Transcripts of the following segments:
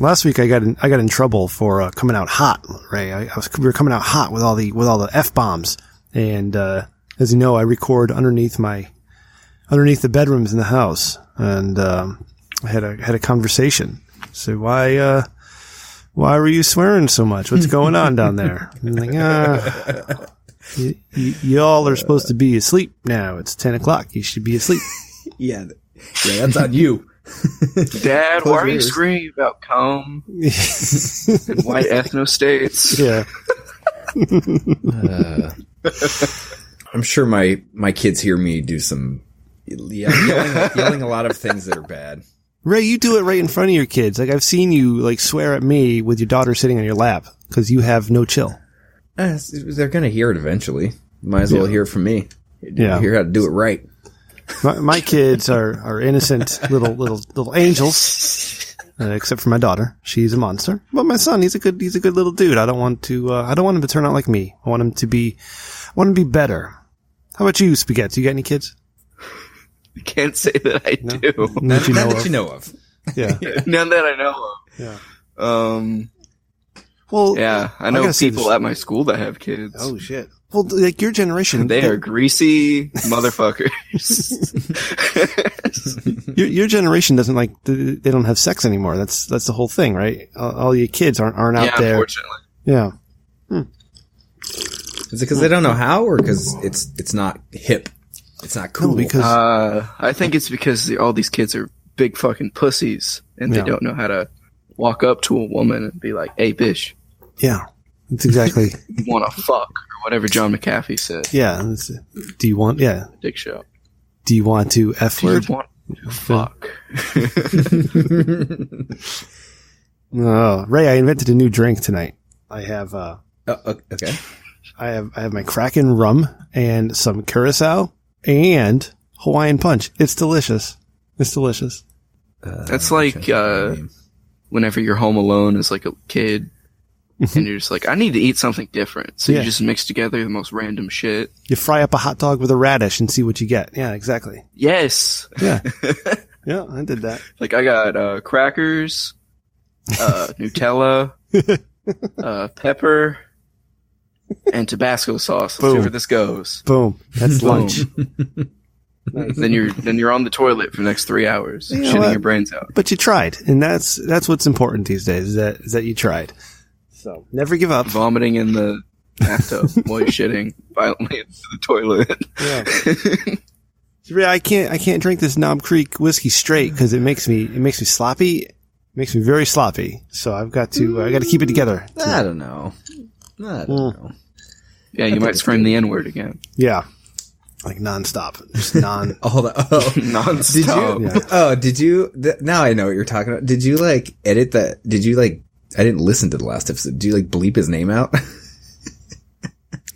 Last week I got in trouble for coming out hot, Ray. We were coming out hot with all the F-bombs. And as you know, I record underneath the bedrooms in the house. And I had a conversation. So why were you swearing so much? What's going on down there? I'm like, y'all are supposed to be asleep now. It's 10 o'clock. You should be asleep. Yeah, that's on you. Dad, why are you screaming about cum and white ethno states? Yeah. I'm sure my kids hear me do some yelling a lot of things that are bad. Ray, you do it right in front of your kids. Like, I've seen you, like, swear at me with your daughter sitting on your lap because you have no chill. They're going to hear it eventually. Might as well hear it from me. Hear how to do it right. My kids are innocent little angels, except for my daughter. She's a monster. But my son, he's a good little dude. I don't want him to turn out like me. I want him to be better. How about you, Spaghetti? You got any kids? I can't say that I do. None that you know of. Yeah. None that I know of. Yeah. Well, yeah, I know people at my school that have kids. Oh shit. Well, like your generation, they are greasy motherfuckers. Your generation doesn't they don't have sex anymore. That's the whole thing, right? All your kids aren't out there. Unfortunately. Yeah. Is it because they don't know how, or because it's not hip? It's not cool. No, because I think it's because all these kids are big fucking pussies, and they don't know how to walk up to a woman and be like, "Hey, bitch." Yeah, that's exactly. You want to fuck, or whatever John McAfee said. Yeah. Do you want? Yeah. Dick show. Do you want to F word? Do you want to fuck? Oh, Ray, I invented a new drink tonight. I have okay. I have my Kraken rum and some curacao and Hawaiian Punch. It's delicious. It's delicious. That's like whenever you're home alone as like a kid, and you're just like, I need to eat something different. So you just mix together the most random shit. You fry up a hot dog with a radish and see what you get. Yeah, exactly. Yes. Yeah. Yeah, I did that. Like I got crackers, Nutella, pepper, and Tabasco sauce. Let's see where this goes. Boom. That's lunch. Nice. Then you're on the toilet for the next 3 hours, shitting your brains out. But you tried, and that's what's important these days. Is that you tried. So never give up. Vomiting in the bathtub while you're shitting violently into the toilet. Yeah. I can't drink this Knob Creek whiskey straight because it makes me sloppy. It makes me very sloppy. So I got to keep it together. I don't know. Yeah, you might scream the N-word again. Yeah. Like nonstop. Just Hold on. Oh, nonstop. Did you? Now I know what you're talking about. Did you like edit that? Did you like? I didn't listen to the last episode. Do you like bleep his name out?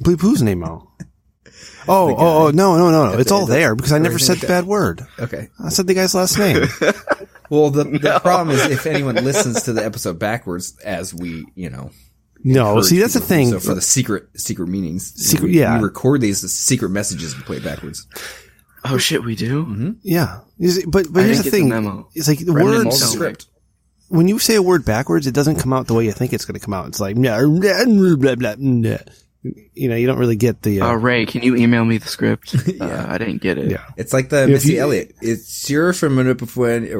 Bleep whose name out? Oh, no. It's all there because I never said the bad word. Okay. I said the guy's last name. Well, the problem is if anyone listens to the episode backwards, as we, No, see, that's the thing. So for the secret meanings. We record these as secret messages and play it backwards. Oh shit, we do? Mm-hmm. Yeah. But here's the thing. It's like the words. When you say a word backwards, it doesn't come out the way you think it's going to come out. It's like, blah, blah, blah, blah. You don't really get the... Ray, can you email me the script? I didn't get it. Yeah. It's like the Missy Elliott. It's your from or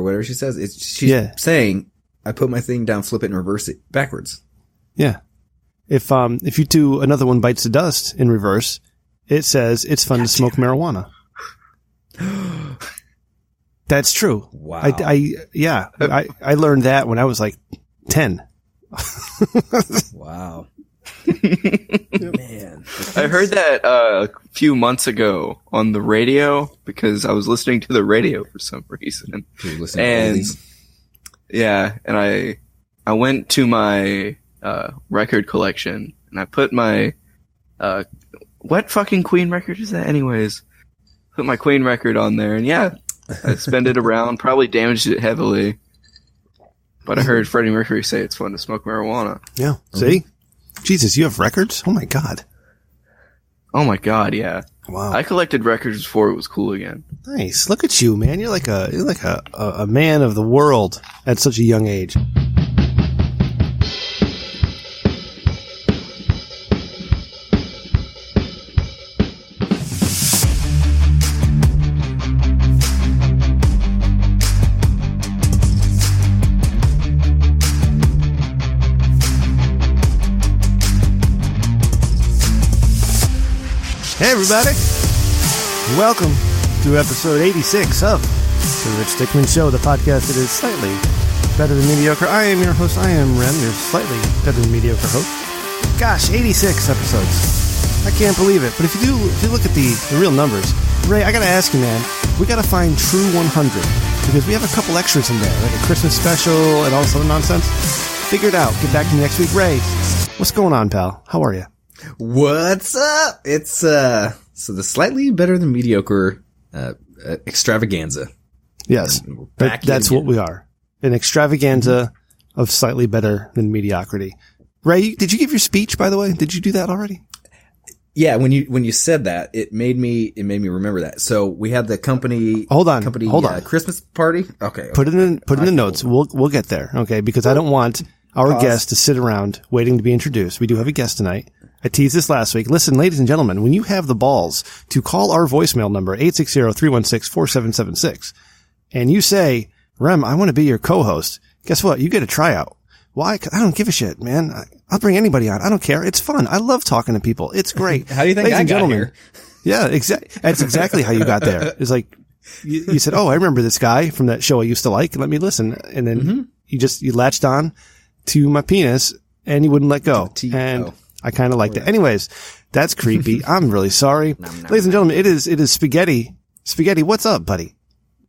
whatever she says. She's saying, I put my thing down, flip it, and reverse it backwards. Yeah. If you do Another One Bites the Dust in reverse, it says it's fun to smoke marijuana. That's true. Wow. I learned that when I was like 10. Wow. Man. I heard that a few months ago on the radio because I was listening to the radio for some reason. And I went to my record collection and I put my what fucking Queen record is that anyways? Put my Queen record on there and I spun it around, probably damaged it heavily. But I heard Freddie Mercury say it's fun to smoke marijuana. Yeah. See? Jesus, you have records? Oh my god. Oh my god, yeah. Wow. I collected records before it was cool again. Nice. Look at you, man. You're like a man of the world at such a young age. Hey, everybody. Welcome to episode 86 of The Rich Dickman Show, the podcast that is slightly better than mediocre. I am your host. I am Rem, your slightly better than mediocre host. Gosh, 86 episodes. I can't believe it. But if you look at the real numbers, Ray, I got to ask you, man, we got to find true 100 because we have a couple extras in there, like a Christmas special and all this other nonsense. Figure it out. Get back to me next week. Ray, what's going on, pal? How are you? What's up? It's so the slightly better than mediocre extravaganza. Yes, that's what we are. An extravaganza of slightly better than mediocrity. Ray, did you give your speech, by the way? Did you do that already? Yeah, when you said that, it made me remember that. So we had the company Hold on. Christmas party. Okay. Put it in the notes. We'll get there. Okay, because I don't want our guest to sit around waiting to be introduced. We do have a guest tonight. I teased this last week. Listen, ladies and gentlemen, when you have the balls to call our voicemail number, 860-316-4776, and you say, Rem, I want to be your co-host, guess what? You get a tryout. Why? 'Cause I don't give a shit, man. I'll bring anybody on. I don't care. It's fun. I love talking to people. It's great. How do you think I got here? Yeah, that's exactly how you got there. It's like, you said, oh, I remember this guy from that show I used to like. Let me listen. And then you latched on to my penis and you wouldn't let go. And I kind of liked it. Anyways, that's creepy. I'm really sorry. Ladies and gentlemen, it is Spaghetti. Spaghetti, what's up, buddy?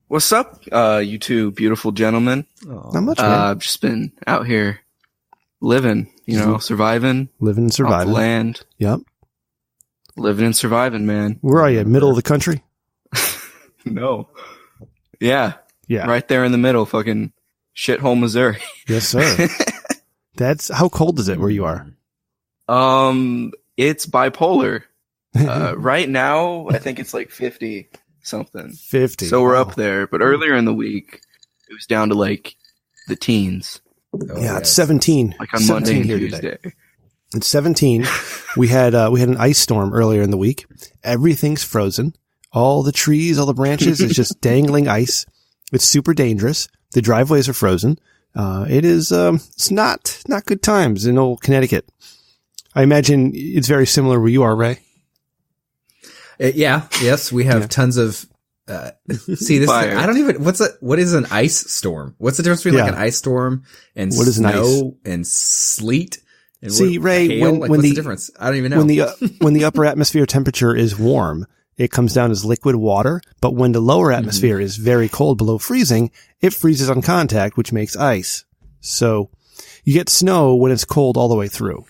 What's up, you two beautiful gentlemen? Not much, man. I've just been out here living, surviving. Living and surviving. Off the land. Yep. Living and surviving, man. Where are you? Middle of the country? No. Yeah. Yeah. Right there in the middle, fucking shithole Missouri. Yes, sir. How cold is it where you are? It's bipolar. Right now, I think it's like 50 something. 50. So we're up there. But earlier in the week, it was down to like the teens. It's 17. Like on Monday and Tuesday. Today. It's 17. We had an ice storm earlier in the week. Everything's frozen. All the trees, all the branches, it's just dangling ice. It's super dangerous. The driveways are frozen. It's not good times in old Connecticut. I imagine it's very similar where you are, Ray. Yes, we have tons of, see this, Fire. I don't even, what is an ice storm? What's the difference between like an ice storm and what is snow and sleet? And See, Ray, what's the difference? I don't even know. When the upper atmosphere temperature is warm, it comes down as liquid water, but when the lower atmosphere is very cold below freezing, it freezes on contact, which makes ice. So you get snow when it's cold all the way through.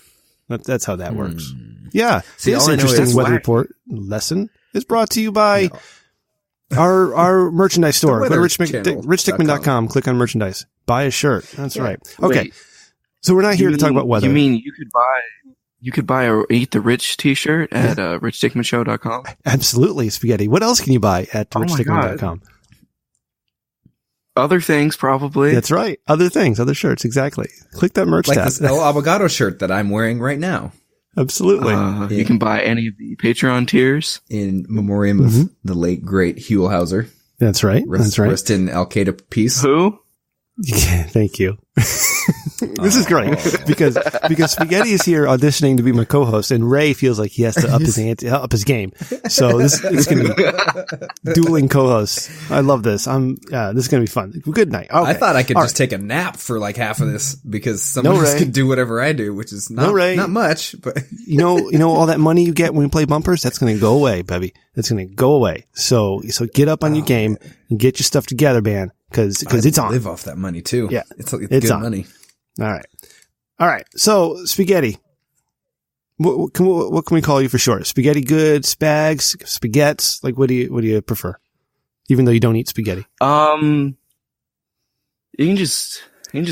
That's how that works. Yeah. See, this interesting weather report lesson is brought to you by our merchandise store. Go to richdickman.com, click on merchandise, buy a shirt. That's right. Okay. Wait, so we're not here to talk about weather. You mean you could buy a Eat the Rich t-shirt at richdickmanshow.com? Absolutely, Spaghetti. What else can you buy at richdickman.com? Other things, probably. That's right. Other things, other shirts, exactly. Click that merch tab. Like this El Abogado shirt that I'm wearing right now. Absolutely. You can buy any of the Patreon tiers. In memoriam of the late, great Huell Hauser. That's right. Rest in Al-Qaeda peace. Who? Yeah, thank you. This is great because Spaghetti is here auditioning to be my co-host, and Ray feels like he has to up his game. So this is going to be dueling co-hosts. I love this. This is going to be fun. Good night. Okay. I thought I could just take a nap for like half of this because someone else can do whatever I do, which is not much. But you know all that money you get when you play bumpers, that's going to go away, baby. That's going to go away. So get up on your game and get your stuff together, man. Cause it's on. Live off that money too. Yeah. It's good on. Money. All right. So Spaghetti, what can we call you for short? Spaghetti good, spags, spaghetts? Like, what do you prefer? Even though you don't eat spaghetti. You can just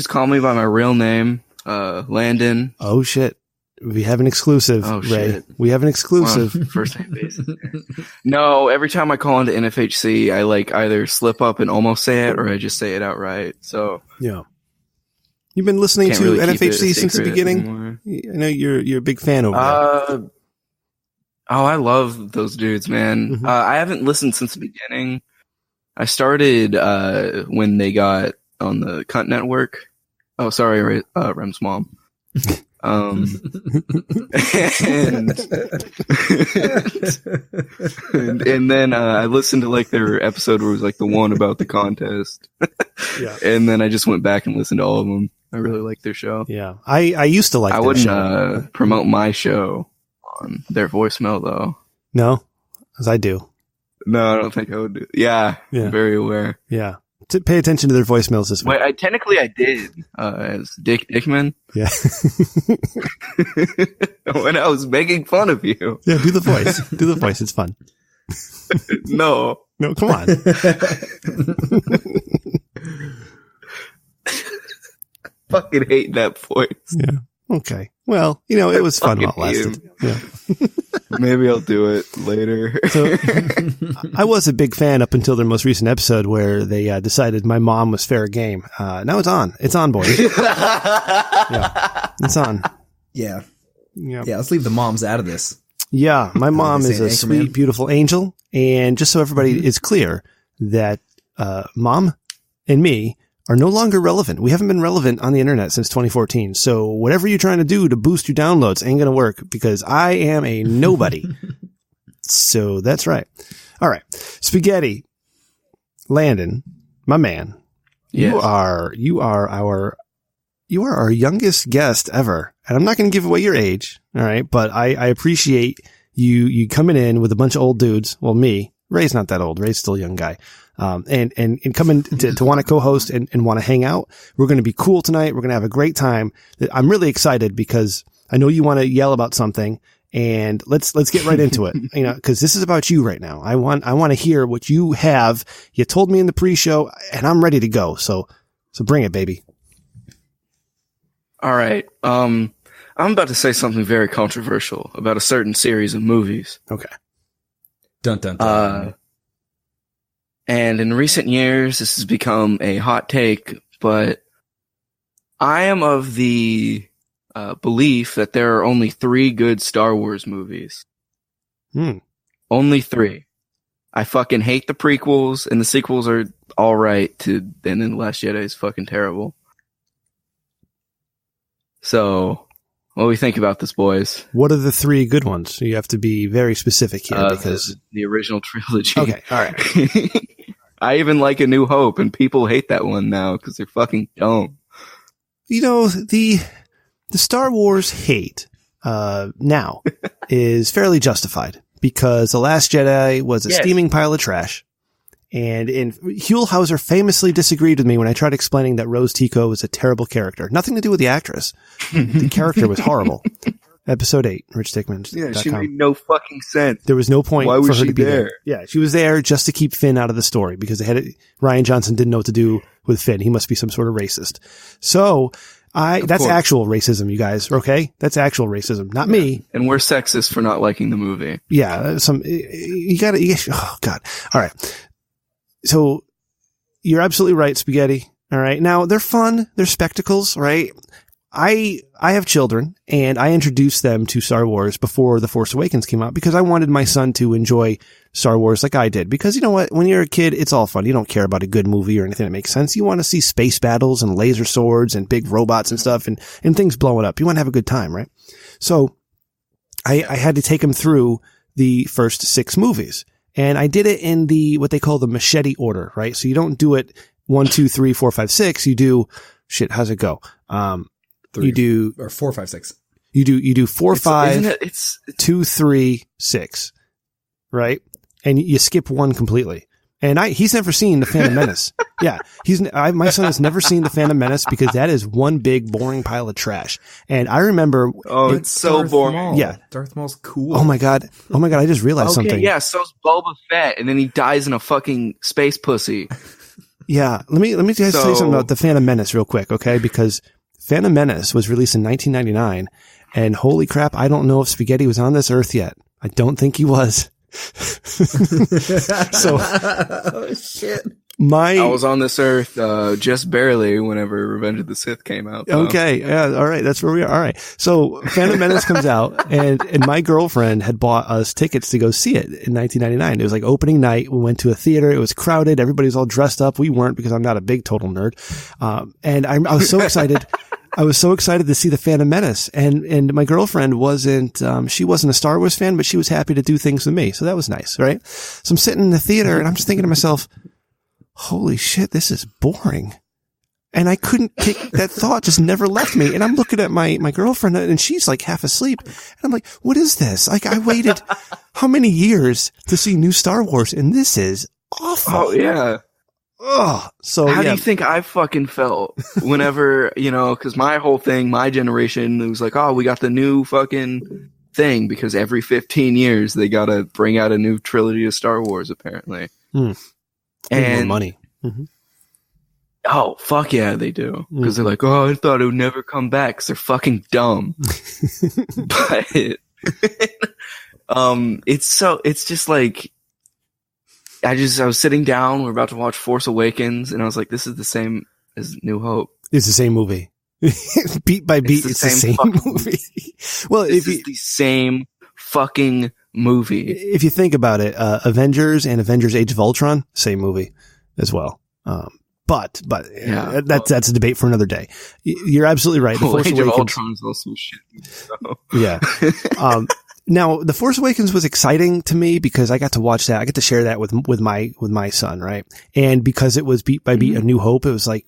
call me by my real name, Landon. Oh shit. We have an exclusive, Ray. Shit. We have an exclusive. Well, first name basis. No, every time I call into NFHC, I like either slip up and almost say it, or I just say it outright. So yeah, you've been listening to really NFHC since the beginning. Anymore. I know you're a big fan over there. I love those dudes, man. I haven't listened since the beginning. I started when they got on the Cunt Network. Oh, sorry, Rem's mom. And, and then I listened to like their episode where it was like the one about the contest. Yeah. And then I just went back and listened to all of them. I really like their show. Yeah. I used to like I their wouldn't show. Promote my show on their voicemail though. No? Because I do. No, I don't think I would do. Yeah. Yeah. I'm very aware. Yeah. Pay attention to their voicemails this week. Wait, technically I did, as Dick Dickman. Yeah. When I was making fun of you. Yeah, do the voice. Do the voice. It's fun. No, come on. fucking hate that voice. Yeah. Okay. Well, it was fun while it lasted. Yeah. Maybe I'll do it later. So, I was a big fan up until their most recent episode where they decided my mom was fair game. Now it's on. It's on, boys. Yeah. It's on. Yeah. Yeah. Yeah, let's leave the moms out of this. Yeah. My mom is a sweet, beautiful angel. And just so everybody is clear that Mom and me are no longer relevant. We haven't been relevant on the internet since 2014. So whatever you're trying to do to boost your downloads ain't going to work because I am a nobody. So that's right. All right. Spaghetti. Landon, my man. Yes. You are our youngest guest ever. And I'm not going to give away your age. All right. But I appreciate you coming in with a bunch of old dudes. Well, me. Ray's not that old. Ray's still a young guy. And coming to want to co-host and want to hang out. We're going to be cool tonight. We're going to have a great time. I'm really excited because I know you want to yell about something and let's get right into it. Cause this is about you right now. I want to hear what you have. You told me in the pre-show and I'm ready to go. So bring it, baby. All right. I'm about to say something very controversial about a certain series of movies. Okay. Dun, dun, dun. And in recent years, this has become a hot take, but I am of the belief that there are only 3 good Star Wars movies. Only 3. I fucking hate the prequels, and the sequels are alright, and then The Last Jedi is fucking terrible. So, what do we think about this, boys? What are the 3 good ones? You have to be very specific here because the original trilogy. Okay, all right. I even like A New Hope, and people hate that one now because they're fucking dumb. The Star Wars hate now is fairly justified because The Last Jedi was a steaming pile of trash. And Huelhauser famously disagreed with me when I tried explaining that Rose Tico was a terrible character. Nothing to do with the actress. The character was horrible. Episode 8, richdickman.com. Yeah, she made no fucking sense. There was no point for her to be there. Yeah, she was there just to keep Finn out of the story because Rian Johnson didn't know what to do with Finn. He must be some sort of racist. So that's actual racism, you guys. Okay, that's actual racism, not me. And we're sexist for not liking the movie. Yeah, oh God. All right. So you're absolutely right, Spaghetti. All right. Now they're fun. They're spectacles, right? I have children and I introduced them to Star Wars before The Force Awakens came out because I wanted my son to enjoy Star Wars like I did. Because you know what? When you're a kid, it's all fun. You don't care about a good movie or anything that makes sense. You want to see space battles and laser swords and big robots and stuff and things blowing up. You want to have a good time, right? So I had to take him through the first 6 movies. And I did it in what they call the machete order, right? So you don't do it 1, 2, 3, 4, 5, 6. You do, how's it go? 3, you do, or 4, 5, 6. You do 4, 5, 2, 3, 6, right? And you skip 1 completely. And he's never seen The Phantom Menace. Yeah. My son has never seen The Phantom Menace because that is one big boring pile of trash. And I remember. Oh, it's so Darth boring. Maul. Yeah. Darth Maul's cool. Oh my God. I just realized something. Yeah. So's Boba Fett. And then he dies in a fucking space pussy. Yeah. Let me just tell you something about The Phantom Menace real quick. Okay. Because Phantom Menace was released in 1999 and holy crap. I don't know if Spaghetti was on this earth yet. I don't think he was. So, oh shit. I was on this earth just barely whenever Revenge of the Sith came out. Though. Okay, yeah, all right, that's where we are. All right, so Phantom Menace comes out, and my girlfriend had bought us tickets to go see it in 1999. It was like opening night. We went to a theater. It was crowded. Everybody's all dressed up. We weren't because I'm not a big total nerd. And I was so excited. I was so excited to see The Phantom Menace, and my girlfriend wasn't, she wasn't a Star Wars fan, but she was happy to do things with me. So that was nice, right? So I'm sitting in the theater and I'm just thinking to myself, holy shit, this is boring. And I couldn't kick that thought, just never left me. And I'm looking at my girlfriend and she's like half asleep. And I'm like, what is this? Like I waited how many years to see new Star Wars and this is awful. Oh yeah. Oh, so how do you think I fucking felt whenever, cause my whole thing, my generation, it was like, oh, we got the new fucking thing because every 15 years they gotta bring out a new trilogy of Star Wars apparently. And more money. Mm-hmm. Oh, fuck yeah, they do. Because they're like, oh, I thought it would never come back because they're fucking dumb. But it's just like, I was sitting down, we're about to watch Force Awakens, and I was like, this is the same as New Hope. It's the same movie. Beat by beat, it's the same movie. Well, it's the same fucking movie. If you think about it, Avengers and Avengers Age of Ultron, same movie as well. But yeah, that's a debate for another day. You're absolutely right. The Force Age Awakens, of Ultron is also shit. So. Yeah. Now, The Force Awakens was exciting to me because I got to watch that. I get to share that with my son, right? And because it was beat by beat, A New Hope, it was like,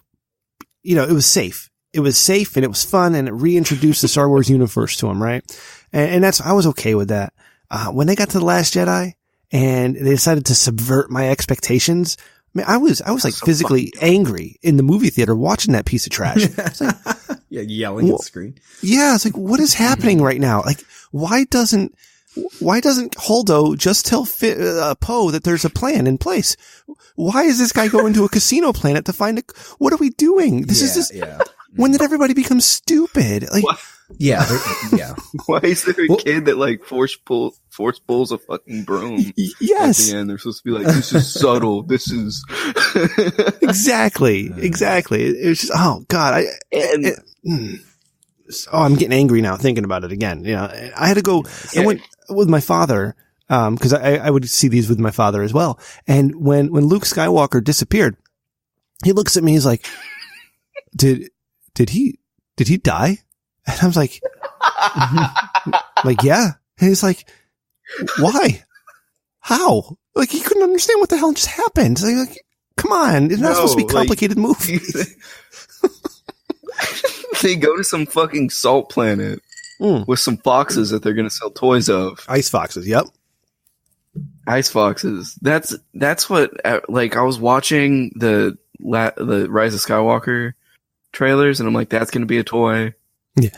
it was safe. It was safe and it was fun and it reintroduced the Star Wars universe to him, right? And I was okay with that. When they got to The Last Jedi and they decided to subvert my expectations, I mean, I was like so physically angry in the movie theater watching that piece of trash. Like, yeah, yelling at the screen. Yeah, it's like, what is happening right now? Like, why doesn't Holdo just tell Poe that there's a plan in place? Why is this guy going to a casino planet to find what are we doing? This is just, when did everybody become stupid? Like, yeah. Why is there a kid that like force pulls a fucking broom? Yes. At the end, they're supposed to be like, this is subtle. This is exactly. It was just, oh God, I'm getting angry now thinking about it again. I had to go. I went with my father because I would see these with my father as well. And when Luke Skywalker disappeared, he looks at me. He's like, "Did he die?" And I was like, yeah. And he's like, why? How? Like he couldn't understand what the hell just happened. Like, come on, it's not supposed to be a complicated movie. They go to some fucking salt planet with some foxes that they're going to sell toys of. Ice foxes, yep. Ice foxes. That's what, like, I was watching the Rise of Skywalker trailers, and I'm like, that's going to be a toy. Yeah.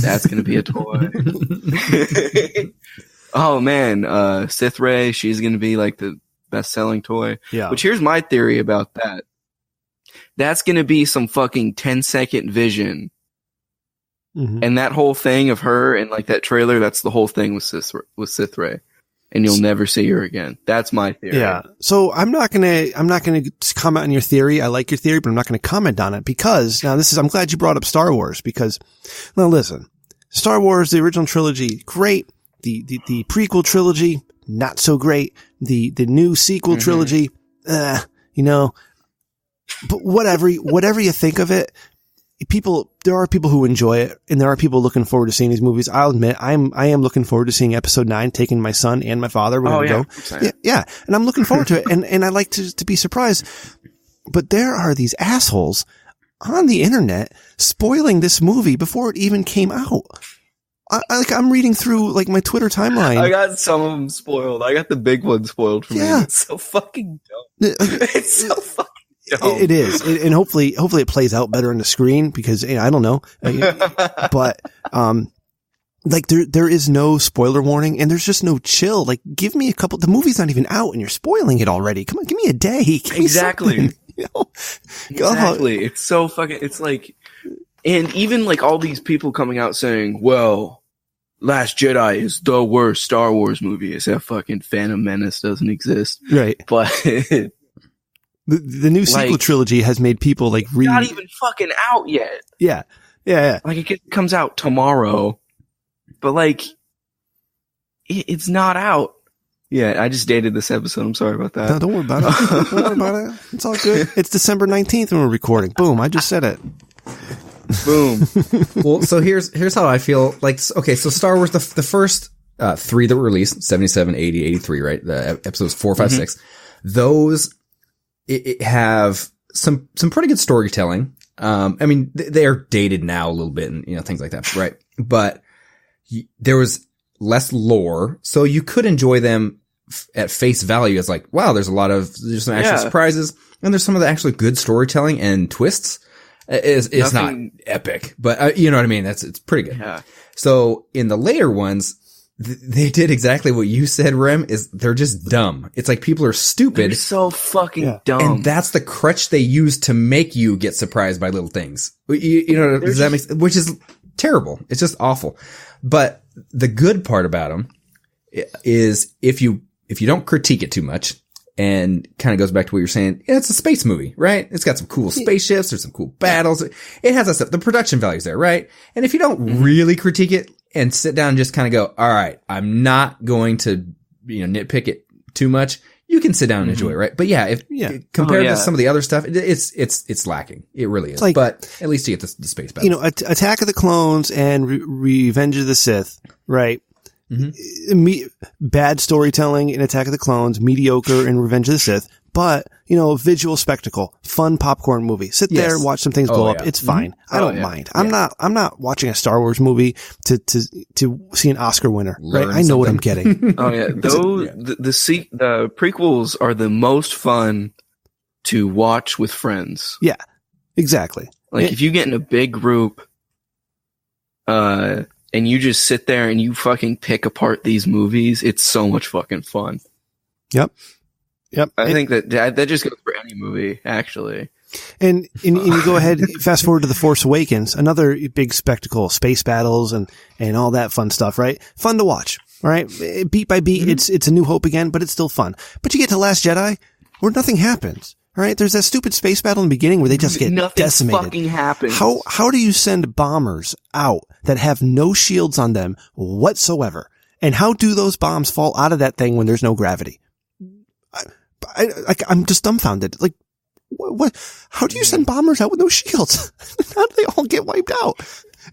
That's going to be a toy. Oh, man. Sith Ray, she's going to be, like, the best-selling toy. Yeah. Which here's my theory about that. That's going to be some fucking 10-second vision. Mm-hmm. And that whole thing of her and like that trailer, that's the whole thing with Sith Ray. And you'll never see her again. That's my theory. Yeah. So I'm not gonna comment on your theory. I like your theory, but I'm not gonna comment on it because I'm glad you brought up Star Wars because now listen, Star Wars, the original trilogy, great. The prequel trilogy, not so great. The new sequel trilogy, but whatever you think of it, there are people who enjoy it, and there are people looking forward to seeing these movies. I'll admit, I am looking forward to seeing Episode 9, taking my son and my father. We're gonna go. Yeah, and I'm looking forward to it, and I like to be surprised. But there are these assholes on the internet spoiling this movie before it even came out. I'm reading through like my Twitter timeline. I got some of them spoiled. I got the big one spoiled for me. It's so fucking dumb. It's so fucking. It is, and hopefully it plays out better on the screen because I don't know, but like there is no spoiler warning and there's just no chill. Like, give me a couple. The movie's not even out and you're spoiling it already. Come on, give me a day. Exactly. Exactly. It's so fucking. It's like, and even like all these people coming out saying, "Well, Last Jedi is the worst Star Wars movie," as if fucking Phantom Menace doesn't exist, right? But. The new sequel trilogy has made people like not even fucking out yet. Yeah. Like it comes out tomorrow, but like it's not out. Yeah, I just dated this episode. I'm sorry about that. No, don't worry about it. Don't worry about it. It's all good. It's December 19th when we're recording. Boom! I just said it. Boom. Well, so here's how I feel. Like, okay, so Star Wars, the first 3 that were released, 77, 80, 83, right? The episodes 4, 5, 6. Those it have some pretty good storytelling. I mean, they are dated now a little bit, and things like that, right? But there was less lore, so you could enjoy them at face value as like, wow, there's some actual surprises, and there's some of the actually good storytelling and twists. It's not epic, but you know what I mean? It's pretty good. Yeah. So in the later ones, they did exactly what you said, Rem, is they're just dumb. It's like people are stupid. They're so fucking dumb. And that's the crutch they use to make you get surprised by little things. Does that make sense? Which is terrible. It's just awful. But the good part about them is if you don't critique it too much, and kind of goes back to what you're saying, it's a space movie, right? It's got some cool spaceships, there's some cool battles. It has that stuff. The production value's there, right? And if you don't really critique it and sit down and just kind of go, all right, I'm not going to, nitpick it too much, you can sit down and enjoy it, right? But compared to some of the other stuff, it's lacking. It really is. But at least you get the space battle. Attack of the Clones and Revenge of the Sith, right? Bad storytelling in Attack of the Clones, mediocre in Revenge of the Sith, but visual spectacle, fun popcorn movie. Sit there, watch some things blow up. It's fine. I don't mind. I'm not watching a Star Wars movie to see an Oscar winner. Right? I know what I'm getting. Oh yeah, the prequels are the most fun to watch with friends. Yeah, exactly. Like if you get in a big group, and you just sit there and you fucking pick apart these movies, it's so much fucking fun. Yep. I think that just goes for any movie, actually. And you go ahead, fast forward to The Force Awakens, another big spectacle, space battles and all that fun stuff, right? Fun to watch, right? Beat by beat, it's A New Hope again, but it's still fun. But you get to Last Jedi, where nothing happens. Right? There's that stupid space battle in the beginning where they just get decimated. Nothing fucking happens. How do you send bombers out that have no shields on them whatsoever? And how do those bombs fall out of that thing when there's no gravity? I'm just dumbfounded. Like, what? How do you send bombers out with no shields? How do they all get wiped out?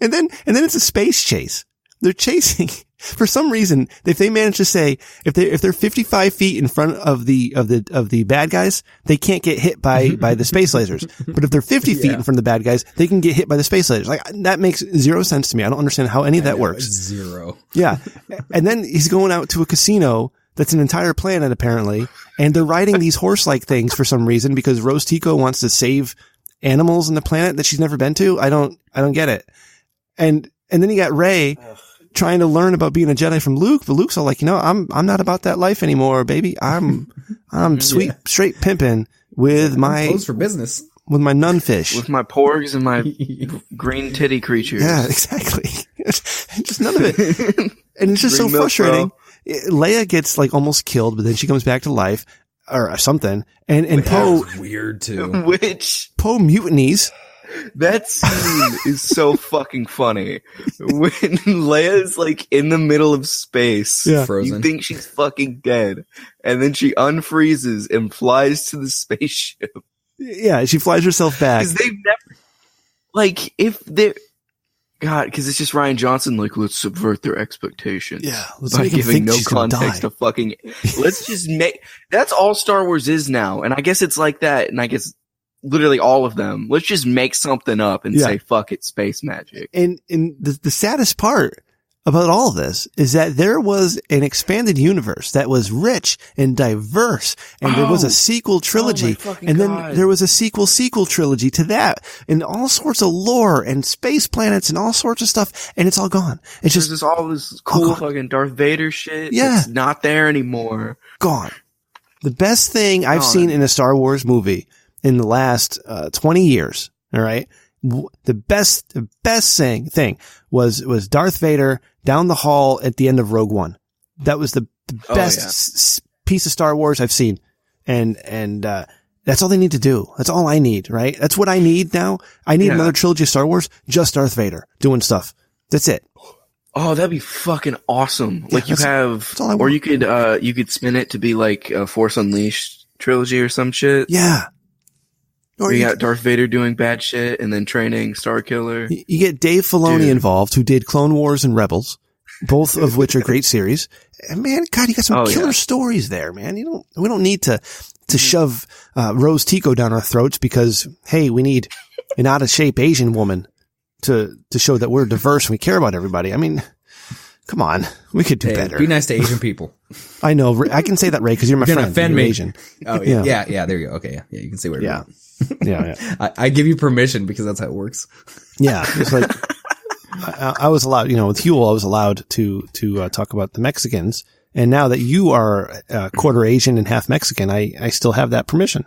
And then it's a space chase. They're chasing. For some reason, if they manage to say, if they're 55 feet in front of the bad guys, they can't get hit by the space lasers. But if they're 50 feet in front of the bad guys, they can get hit by the space lasers. Like, that makes zero sense to me. I don't understand how any of that works. Zero. Yeah. And then he's going out to a casino that's an entire planet, apparently, and they're riding these horse-like things for some reason because Rose Tico wants to save animals on the planet that she's never been to. I don't get it. And then you got Rey trying to learn about being a Jedi from Luke, but Luke's all like, I'm not about that life anymore, baby. I'm sweet, straight pimping with my clothes for business, with my nunfish, with my porgs and my green titty creatures. Yeah, exactly. Just none of it, and it's just so frustrating. Leia gets like almost killed, but then she comes back to life or something, and Poe weird too. Which Poe mutinies. That scene is so fucking funny. When Leia's like in the middle of space, frozen. You think she's fucking dead, and then she unfreezes and flies to the spaceship. Yeah, she flies herself back. Because they've never, like, if they're, God, because it's just Rian Johnson, like, let's subvert their expectations. Yeah, by giving no context to fucking, let's just make, that's all Star Wars is now, and I guess it's like that, and I guess literally all of them. Let's just make something up and say, fuck it, space magic. And the saddest part about all of this is that there was an expanded universe that was rich and diverse, and there was a sequel trilogy, and then there was a sequel trilogy to that, and all sorts of lore and space planets and all sorts of stuff, and it's all gone. It's just all this cool fucking Darth Vader shit. Yeah, it's not there anymore. Gone. The best thing I've seen in a Star Wars movie in the last 20 years, all right? The best thing was Darth Vader down the hall at the end of Rogue One. That was the best piece of Star Wars I've seen. And that's all they need to do. That's all I need, right? That's what I need now. I need another trilogy of Star Wars, just Darth Vader doing stuff. That's it. Oh, that'd be fucking awesome. Like or you could spin it to be like a Force Unleashed trilogy or some shit. Yeah. Or we got Darth Vader doing bad shit and then training Starkiller. You get Dave Filoni involved, who did Clone Wars and Rebels, both of which are great series. And man, God, you got some killer stories there, man. We don't need to shove Rose Tico down our throats because, hey, we need an out of shape Asian woman to show that we're diverse and we care about everybody. I mean, come on, we could do better. Be nice to Asian people. I know. I can say that, Ray, because you're my friend. You're offend you're me. Asian. Oh yeah. There you go. Okay, yeah, you can say whatever. Yeah. You want. Yeah. I give you permission because that's how it works. Yeah, it's like I was allowed. With Huel, I was allowed to talk about the Mexicans. And now that you are quarter Asian and half Mexican, I still have that permission.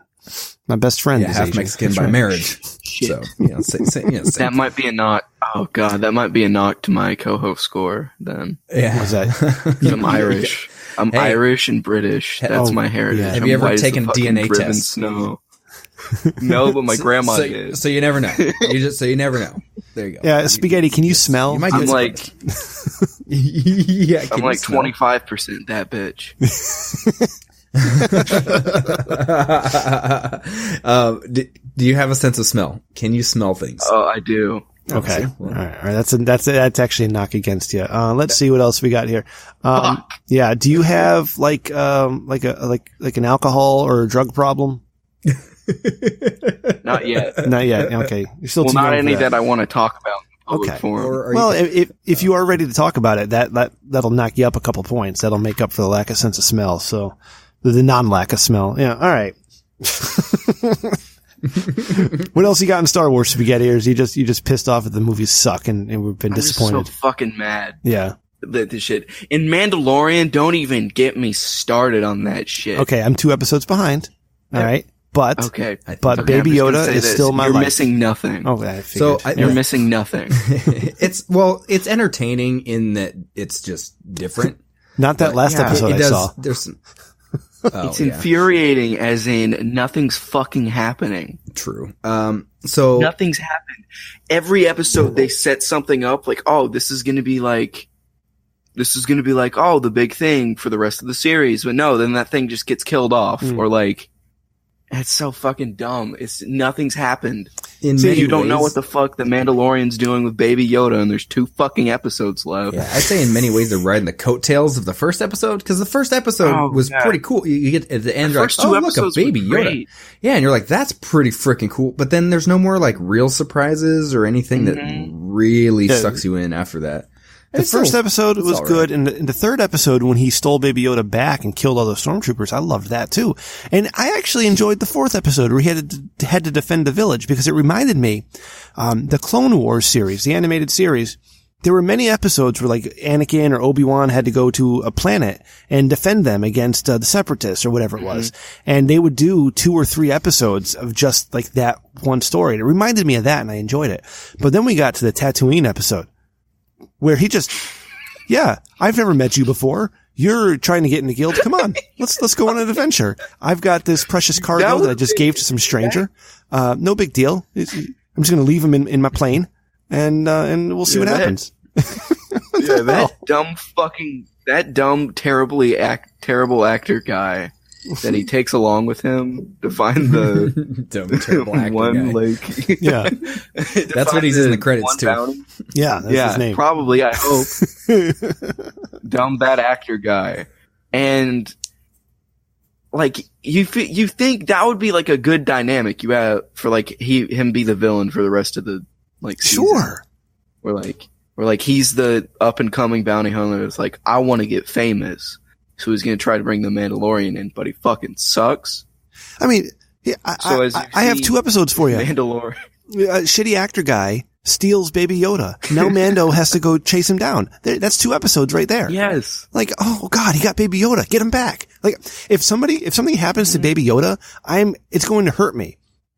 My best friend is half Asian. Mexican by marriage. So, that might be a knock. Oh God, that might be a knock to my co-host score then. Yeah. What's that? I'm Irish. I'm Irish and British. That's my heritage. Yeah. Have you ever taken DNA tests? Snow. No, but my grandma did. So you never know. You never know. There you go. Yeah, Spaghetti, can you smell? You might I'm like, yeah, I'm like 25% that bitch. Do you have a sense of smell? Can you smell things? Oh, I do. Okay. All right. That's actually a knock against you. Let's see what else we got here. Yeah. Do you have like an alcohol or a drug problem? Not yet. Not yet. Okay. You're still too not young any for that I want to talk about. Okay. Forum. Well, if you are ready to talk about it, that'll knock you up a couple points. That'll make up for the lack of sense of smell. So the non-lack of smell. Yeah. All right. What else you got in Star Wars, Spaghetti? Or is you just pissed off that the movies suck and we've been disappointed? I'm just so fucking mad. Yeah. This shit. In Mandalorian, don't even get me started on that shit. Okay, I'm 2 episodes behind. All right. But okay, Baby Yoda is still my life. You're missing nothing. Oh, I figured. So you're missing nothing. It's entertaining in that it's just different. Not that last episode I saw. There's some, it's infuriating as in nothing's fucking happening. True. So nothing's happened. Every episode they set something up like, oh, this is going to be like, oh, the big thing for the rest of the series. But no, then that thing just gets killed off or like, it's so fucking dumb. Nothing's happened. You don't know what the fuck the Mandalorian's doing with Baby Yoda, and there's 2 fucking episodes left. Yeah, I'd say in many ways they're riding the coattails of the first episode, because the first episode was pretty cool. You get at the end, you're like, oh, look, a Baby Yoda. Yeah, and you're like, that's pretty freaking cool. But then there's no more like real surprises or anything that really sucks you in after that. The first episode was good, and the third episode, when he stole Baby Yoda back and killed all those stormtroopers, I loved that too. And I actually enjoyed the 4th episode where he had to defend the village, because it reminded me, the Clone Wars series, the animated series. There were many episodes where like Anakin or Obi-Wan had to go to a planet and defend them against the Separatists or whatever it was. And they would do 2 or 3 episodes of just like that one story. And it reminded me of that, and I enjoyed it. But then we got to the Tatooine episode, where he just, I've never met you before. You're trying to get in the guild. Come on, let's go on an adventure. I've got this precious cargo that I just gave to some stranger. No big deal. I'm just going to leave him in my plane, and we'll see what happens. That dumb, terrible actor guy that he takes along with him to find the dumb, terrible actor one guy. like that's what he's in the credits too. Bounty. Yeah, that's his name. Probably. I hope. Dumb bad actor guy, and like you think that would be like a good dynamic you have for like him be the villain for the rest of the like season. Sure. Where like he's the up and coming bounty hunter. It's like, I want to get famous. So he's going to try to bring the Mandalorian in, but he fucking sucks. I mean, I have 2 episodes for you. Mandalorian. Shitty actor guy steals Baby Yoda. Now Mando has to go chase him down. That's 2 episodes right there. Yes. Like, oh God, he got Baby Yoda. Get him back. Like, if something happens to Baby Yoda, it's going to hurt me.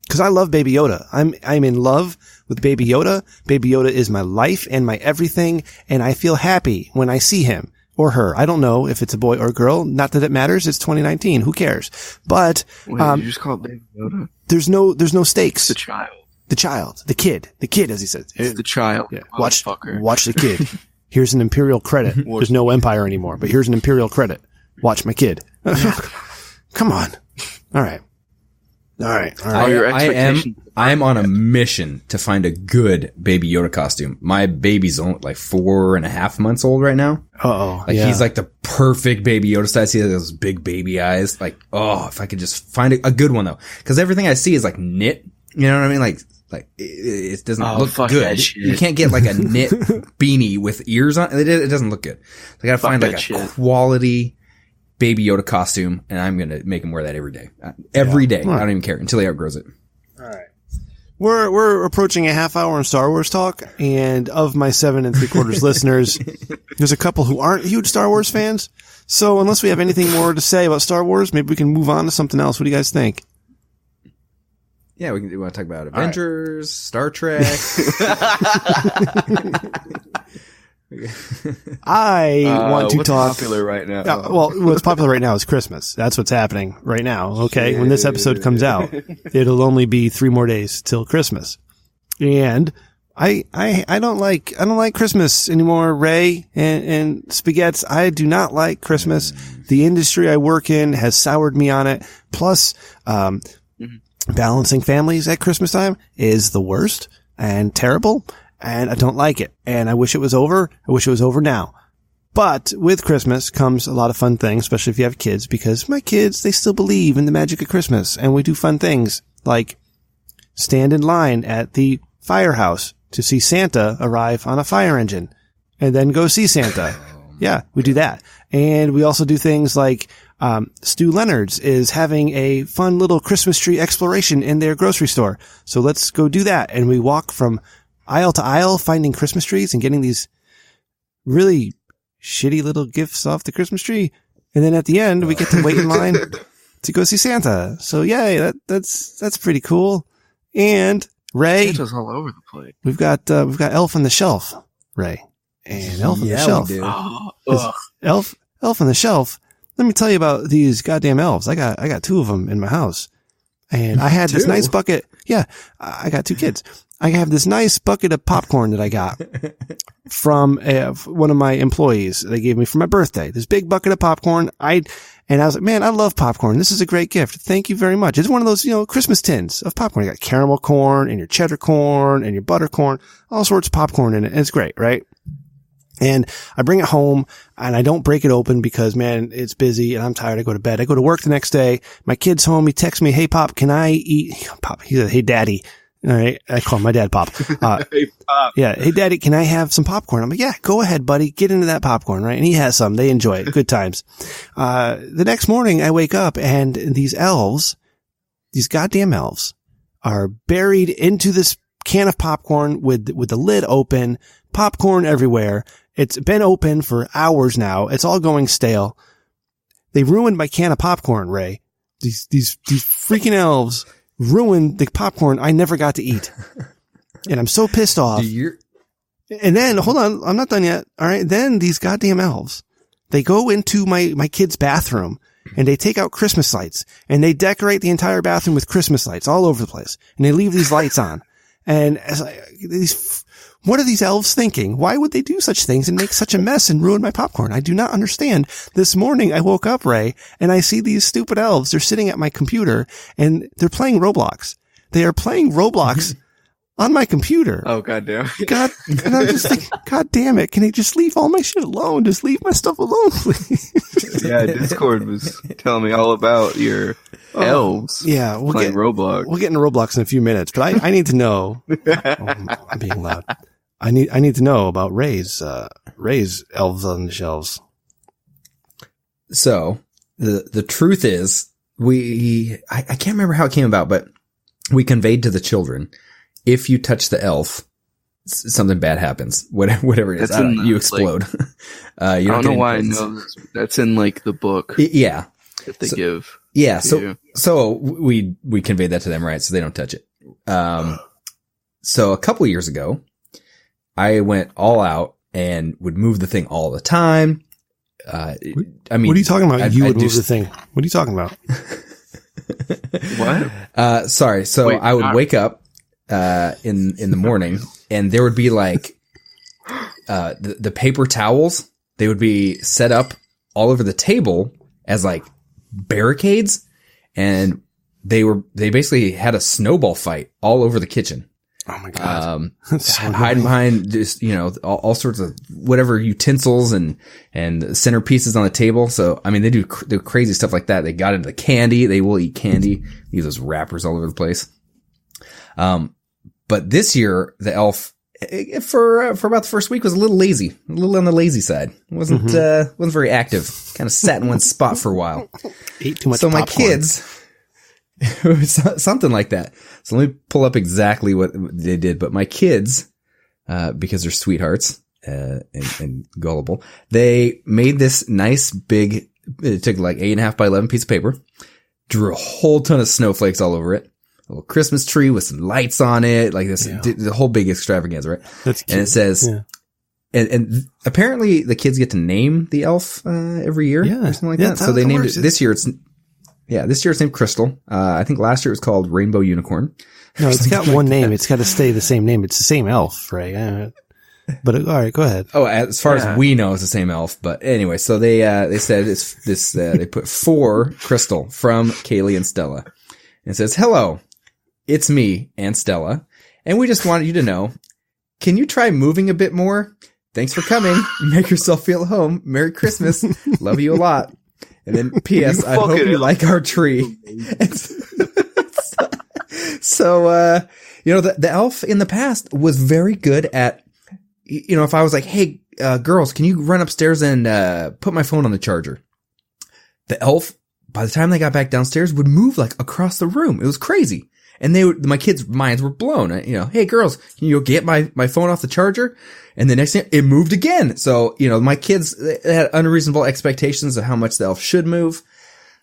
Cause I love Baby Yoda. I'm in love with Baby Yoda. Baby Yoda is my life and my everything. And I feel happy when I see him. Or her. I don't know if it's a boy or a girl. Not that it matters. It's 2019. Who cares? But, wait, you just call it Baby Yoda? There's no stakes. The child. The child. The kid, as he says. It's the child. Yeah. Watch the kid. Here's an Imperial credit. There's no Empire anymore, but here's an Imperial credit. Watch my kid. Come on. All right. All right. Your expectations. I am on a mission to find a good Baby Yoda costume. My baby's only like 4.5 months old right now. Uh-oh. He's like the perfect Baby Yoda size. He has those big baby eyes. Like, if I could just find a good one though. Cause everything I see is like knit. You know what I mean? Like it doesn't look good. You can't get like a knit beanie with ears on it. It doesn't look good. I gotta find like a quality Baby Yoda costume, and I'm gonna make him wear that every day. Every day. Right. I don't even care until he outgrows it. All right. We're approaching a half hour in Star Wars talk, and of my 7 3/4 listeners, there's a couple who aren't huge Star Wars fans. So unless we have anything more to say about Star Wars, maybe we can move on to something else. What do you guys think? Yeah, we want to talk about Avengers, Star Trek. I want to what's talk. Popular right now? What's popular right now is Christmas. That's what's happening right now. Okay, when this episode comes out, it'll only be 3 more days till Christmas, and I don't like Christmas anymore. Ray and Spaghettis, I do not like Christmas. The industry I work in has soured me on it. Plus, balancing families at Christmas time is the worst and terrible. And I don't like it. And I wish it was over. I wish it was over now. But with Christmas comes a lot of fun things, especially if you have kids, because my kids, they still believe in the magic of Christmas. And we do fun things like stand in line at the firehouse to see Santa arrive on a fire engine and then go see Santa. Yeah, we do that. And we also do things like, Stu Leonard's is having a fun little Christmas tree exploration in their grocery store. So let's go do that. And we walk from aisle to aisle, finding Christmas trees and getting these really shitty little gifts off the Christmas tree. And then at the end, we get to wait in line to go see Santa. So yay, that's pretty cool. And Ray, Santa's all over the place. We've got Elf on the Shelf, Ray, and Elf on the Shelf. We do. Elf on the Shelf. Let me tell you about these goddamn elves. I got 2 of them in my house, and I had this nice bucket. Yeah, I got 2 kids. I have this nice bucket of popcorn that I got from one of my employees. They gave me for my birthday. This big bucket of popcorn. And I was like, man, I love popcorn. This is a great gift. Thank you very much. It's one of those, Christmas tins of popcorn. You got caramel corn and your cheddar corn and your butter corn, all sorts of popcorn in it. And it's great, right? And I bring it home and I don't break it open because, man, it's busy and I'm tired. I go to bed. I go to work the next day. My kid's home. He texts me, hey, Pop, can I eat? Pop, he said, hey, Daddy. All right. I call my dad Pop. Hey, Pop. Yeah. Hey, Daddy, can I have some popcorn? I'm like, yeah, go ahead, buddy. Get into that popcorn, right? And he has some. They enjoy it. Good times. The next morning I wake up and these goddamn elves are buried into this can of popcorn with the lid open, popcorn everywhere. It's been open for hours now. It's all going stale. They ruined my can of popcorn, Ray. These freaking elves ruined the popcorn I never got to eat. And I'm so pissed off. And then, hold on, I'm not done yet. All right. Then these goddamn elves, they go into my kid's bathroom and they take out Christmas lights and they decorate the entire bathroom with Christmas lights all over the place. And they leave these lights on. And what are these elves thinking? Why would they do such things and make such a mess and ruin my popcorn? I do not understand. This morning I woke up, Ray, and I see these stupid elves. They're sitting at my computer and they're playing Roblox. They are playing Roblox on my computer. Oh, goddamn. God, and I'm just thinking, God damn it. Can they just leave all my shit alone? Just leave my stuff alone, please. Yeah, Discord was telling me all about your elves. Yeah, playing Roblox. We'll get into Roblox in a few minutes, but I need to know. I'm being loud. I need to know about Ray's elves on the shelves. So the truth is I can't remember how it came about, but we conveyed to the children, if you touch the elf, something bad happens. Whatever it is, you explode. I don't know why I know this. That's in like the book. Yeah. That they give. Yeah. So we conveyed that to them, right? So they don't touch it. So a couple years ago, I went all out and would move the thing all the time. I mean, what are you talking about? You would move the thing. What are you talking about? What? Sorry. So I would wake up, in the morning and there would be like, the paper towels, they would be set up all over the table as like barricades. And they basically had a snowball fight all over the kitchen. Oh my God. Hiding behind just, all sorts of whatever utensils and centerpieces on the table. So, I mean, they do crazy stuff like that. They got into the candy. They will eat candy. Use those wrappers all over the place. But this year, the elf, for about the first week was a little lazy, a little on the lazy side. Wasn't very active. Kind of sat in one spot for a while. Ate too much So popcorn. my kids, it was something like that. So let me pull up exactly what they did. But my kids, because they're sweethearts, and gullible, they made this nice big, it took like 8.5 by 11 piece of paper, drew a whole ton of snowflakes all over it. A little Christmas tree with some lights on it, like this, the whole big extravaganza, right? That's cute. And it says, and apparently the kids get to name the elf, every year or something like that. So they named it this year. This year it's named Crystal. I think last year it was called Rainbow Unicorn. No, it's got one name. It's got to stay the same name. It's the same elf, right? But all right, go ahead. Oh, as far as we know, it's the same elf. But anyway, so they said it's this, they put for Crystal from Kaylee and Stella. And it says, hello, it's me and Stella. And we just wanted you to know, can you try moving a bit more? Thanks for coming. Make yourself feel at home. Merry Christmas. Love you a lot. And then P.S. I hope you like our tree. So, the elf in the past was very good at, if I was like, hey, girls, can you run upstairs and, put my phone on the charger? The elf, by the time they got back downstairs, would move like across the room. It was crazy. And my kids' minds were blown. Hey girls, can you get my phone off the charger? And the next thing, it moved again. So, my kids had unreasonable expectations of how much the elf should move.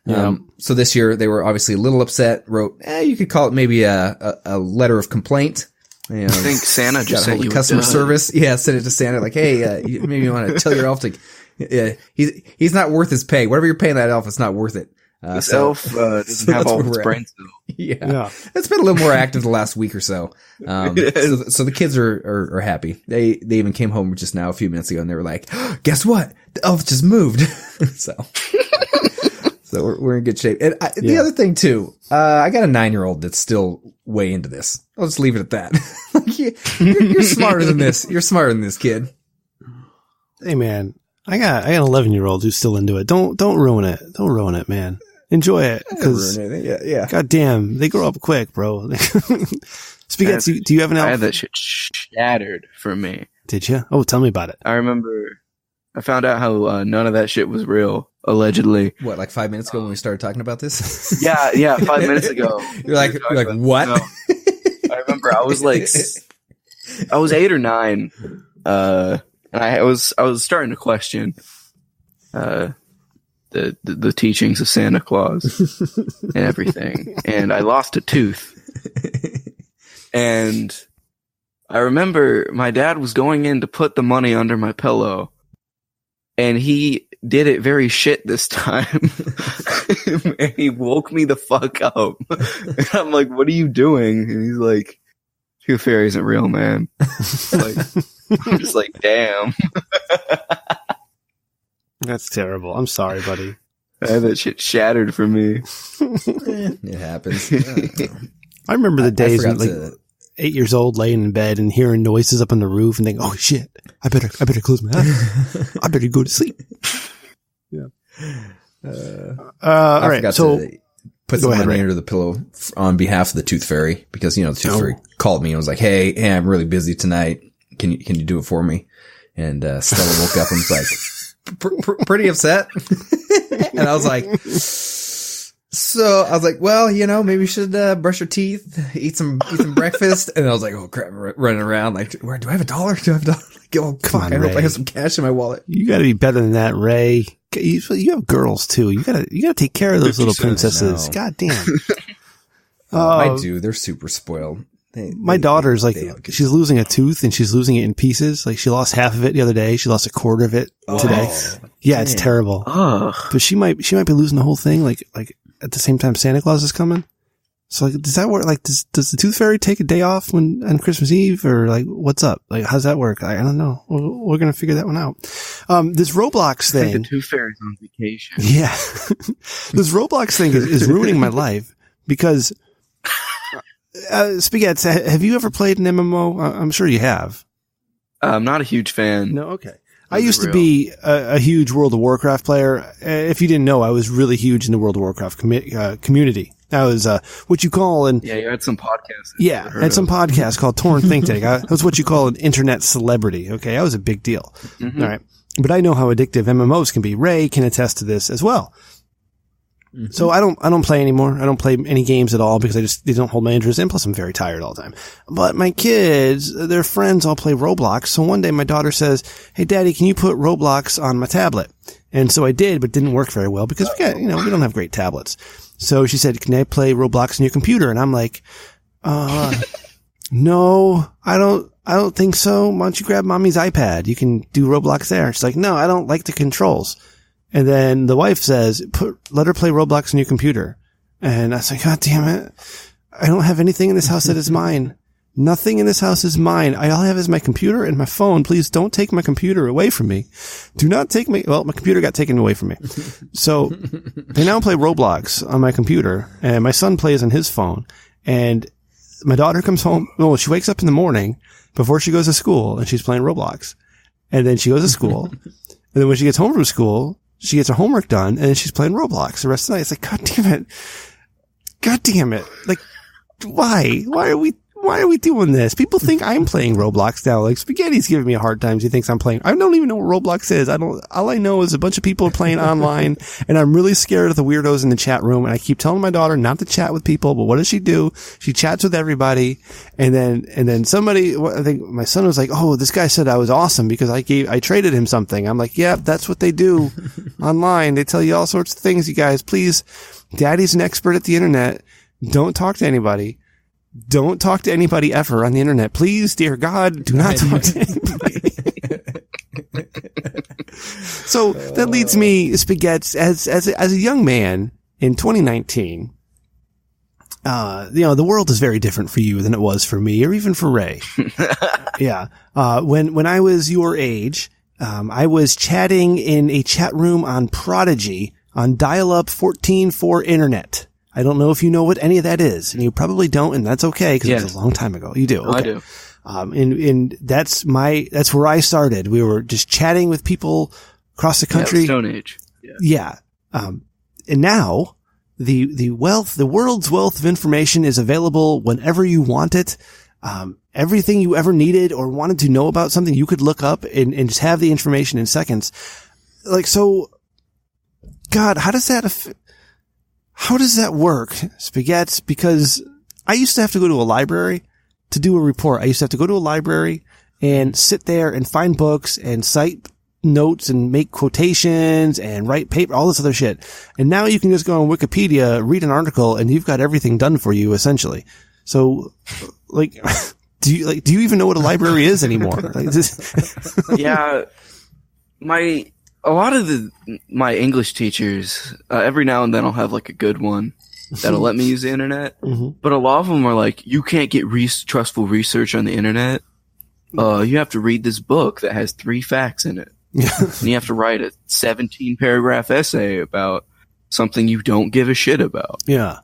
So this year they were obviously a little upset, wrote, you could call it maybe a letter of complaint. I think Santa just sent you customer service. Yeah, sent it to Santa like, hey, maybe you want to tell your elf to, he's not worth his pay. Whatever you're paying that elf, it's not worth it. This elf doesn't have all its brain cells. Yeah. It's been a little more active the last week or so. So the kids are happy. They even came home just now a few minutes ago and they were like, guess what? The elf just moved. So we're in good shape. And the other thing too, I got a 9-year-old that's still way into this. I'll just leave it at that. You're smarter than this. You're smarter than this, kid. Hey man, I got an 11-year-old who's still into it. Don't ruin it. Don't ruin it, man. Enjoy it. Cause goddamn, they grow up quick, bro. Spaghetti, do you have an elf? I had that shit shattered for me. Did you? Oh, tell me about it. I remember I found out how none of that shit was real, allegedly. What, like 5 minutes ago when we started talking about this? Yeah, 5 minutes ago. You're like, what? No. I remember I was 8 or 9, and I was starting to question the teachings of Santa Claus and everything. And I lost a tooth. And I remember my dad was going in to put the money under my pillow, and he did it very shit this time. And he woke me the fuck up. And I'm like, what are you doing? And he's like, Tooth Fairy isn't real, man. I'm just like, damn. That's terrible. I'm sorry, buddy. I had that shit shattered for me. It happens. I remember the days when 8 years old laying in bed and hearing noises up on the roof and thinking, oh shit, I better close my eyes. I better go to sleep. Yeah. All right. So put some money under the pillow on behalf of the Tooth Fairy because, the Tooth Fairy called me and was like, hey, I'm really busy tonight. Can you do it for me? And, Stella woke up and was like, pretty upset. And I was like, well, maybe you should, brush your teeth, eat some breakfast. And I was like, oh crap, running around like, do I have $1? Like, oh, come on, I hope I have some cash in my wallet. You gotta be better than that, Ray. You have girls too. You gotta take care of those little princesses. God damn. I do. They're super spoiled. My daughter's like, she's losing a tooth and she's losing it in pieces. Like she lost half of it the other day. She lost a quarter of it today. Yeah, it's terrible. But she might be losing the whole thing. Like at the same time Santa Claus is coming. So like, does that work? Like, does the Tooth Fairy take a day off on Christmas Eve, or like, what's up? Like, how's that work? I don't know. We're gonna figure that one out. This Roblox thing. The Tooth Fairy's on vacation. Yeah, this Roblox thing is ruining my life because Spaghetti, have you ever played an MMO? I'm sure you have. I'm not a huge fan. No, okay. I used to be a huge World of Warcraft player. If you didn't know, I was really huge in the World of Warcraft community. I was what you call Yeah, you had some podcasts. Yeah, I had some podcasts called Torn Think Tank. I was what you call an internet celebrity. Okay, I was a big deal. Mm-hmm. All right, but I know how addictive MMOs can be. Ray can attest to this as well. Mm-hmm. So I don't play anymore. I don't play any games at all because they don't hold my interest. And plus I'm very tired all the time. But my kids, their friends all play Roblox. So one day my daughter says, "Hey Daddy, can you put Roblox on my tablet?" And so I did, but it didn't work very well because we don't have great tablets. So she said, "Can I play Roblox on your computer?" And I'm like, no, I don't think so. Why don't you grab mommy's iPad? You can do Roblox there. She's like, "No, I don't like the controls." And then the wife says, let her play Roblox on your computer. And I was like, God damn it. I don't have anything in this house that is mine. Nothing in this house is mine. All I have is my computer and my phone. Please don't take my computer away from me. Do not take my computer got taken away from me. So they now play Roblox on my computer and my son plays on his phone. And my daughter comes home. Well, she wakes up in the morning before she goes to school and she's playing Roblox. And then she goes to school. And then when she gets home from school, she gets her homework done and then she's playing Roblox the rest of the night. It's like, God damn it. Like, why? Why are we doing this? People think I'm playing Roblox now. Like Spaghetti's giving me a hard time. He thinks I'm playing. I don't even know what Roblox is. All I know is a bunch of people are playing online and I'm really scared of the weirdos in the chat room. And I keep telling my daughter not to chat with people, but what does she do? She chats with everybody. And then somebody, I think my son was like, "Oh, this guy said I was awesome because I traded him something." I'm like, "Yeah, that's what they do online. They tell you all sorts of things, you guys. Please, Daddy's an expert at the internet. Don't talk to anybody. Don't talk to anybody ever on the internet. Please, dear God, do not talk to anybody." So that leads me, Spaghetti, as a young man in 2019, the world is very different for you than it was for me or even for Ray. Yeah. When I was your age, I was chatting in a chat room on Prodigy on dial-up 14.4 internet. I don't know if you know what any of that is, and you probably don't, and that's okay because it was a long time ago. You do. Okay. I do. And that's where I started. We were just chatting with people across the country. Stone Age. Yeah. And now the world's wealth of information is available whenever you want it. Everything you ever needed or wanted to know about something, you could look up and just have the information in seconds. Like, so, God, how does that work, Spaghetti? Because I used to have to go to a library to do a report. I used to have to go to a library and sit there and find books and cite notes and make quotations and write paper, all this other shit. And now you can just go on Wikipedia, read an article, and you've got everything done for you, essentially. So, like, do you even know what a library is anymore? Like, yeah. A lot of my English teachers, every now and then I'll have like a good one that'll let me use the internet. Mm-hmm. But a lot of them are like, you can't get trustful research on the internet. You have to read this book that has 3 facts in it. And you have to write a 17-paragraph essay about something you don't give a shit about. Yeah.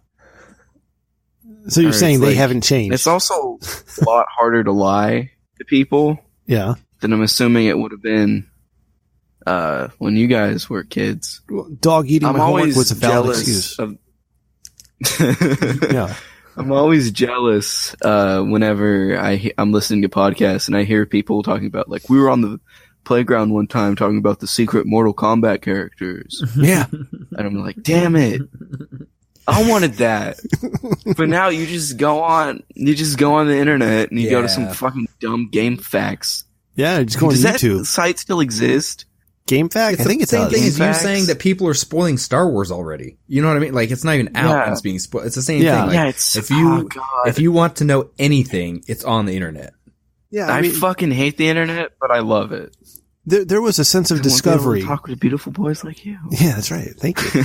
So you're saying they haven't changed. It's also a lot harder to lie to people. Yeah. Than I'm assuming it would have been when you guys were kids. Dog eating my homework was a valid excuse. Yeah. I'm always jealous whenever I'm listening to podcasts and I hear people talking about, like, we were on the playground one time talking about the secret Mortal Kombat characters. Yeah. And I'm like, damn it. I wanted that. But now you just go on the internet and you go to some fucking dumb game facts. Yeah, just go on YouTube. Does that site still exist? Game Fact? I think it's the same thing as you saying that people are spoiling Star Wars already. You know what I mean? Like, it's not even out and it's being spoiled. It's the same thing. Like, if you want to know anything, it's on the internet. Yeah, I fucking hate the internet, but I love it. There was a sense of discovery. Talk to beautiful boys like you. Yeah, that's right. Thank you.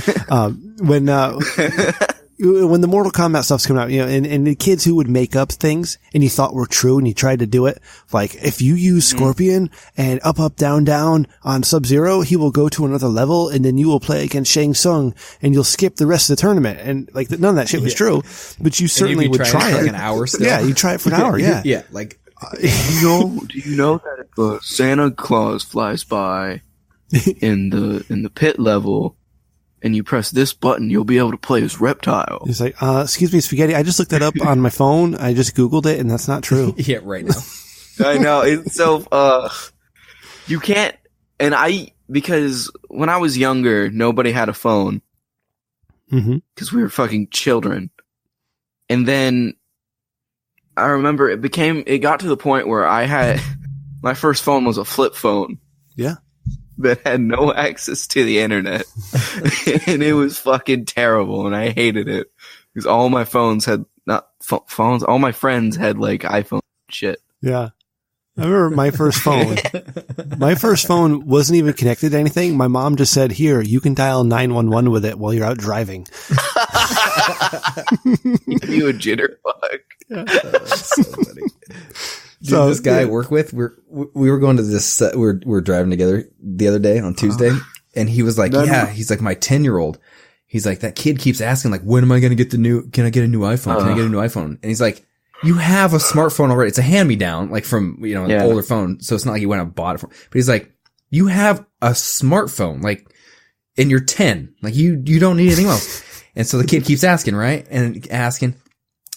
when the Mortal Kombat stuff's coming out, and the kids who would make up things and you thought were true and you tried to do it, like if you use Scorpion and up, down, down on Sub-Zero, he will go to another level and then you will play against Shang Tsung and you'll skip the rest of the tournament. And like none of that shit was true, but you certainly would try it. For like an hour still. Yeah, you try it for an hour. Yeah. Yeah. Like, do you know that if Santa Claus flies by in the pit level, and you press this button, you'll be able to play as Reptile. He's like, excuse me, Spaghetti. I just looked that up on my phone. I just Googled it, and that's not true. Yeah, right now. I know. It's so, you can't, because when I was younger, nobody had a phone. Because we were fucking children. And then, I remember it got to the point where my first phone was a flip phone. Yeah. That had no access to the internet. And it was fucking terrible, and I hated it. Because all my phones had, phones, all my friends had like iPhone shit. Yeah. I remember my first phone. My first phone wasn't even connected to anything. My mom just said, here, you can dial 911 with it while you're out driving. You a jitterbug. That's so funny. Dude, this guy I work with, we were going to this, we're driving together the other day on Tuesday, and he was like, he's like, my 10-year-old, he's like, that kid keeps asking, like, when am I going to get can I get a new iPhone? Can I get a new iPhone? And he's like, you have a smartphone already. It's a hand-me-down, like from, an older phone. So it's not like you went out and bought it. But he's like, you have a smartphone, like, and you're 10. Like, you don't need anything else. And so the kid keeps asking, right? And asking.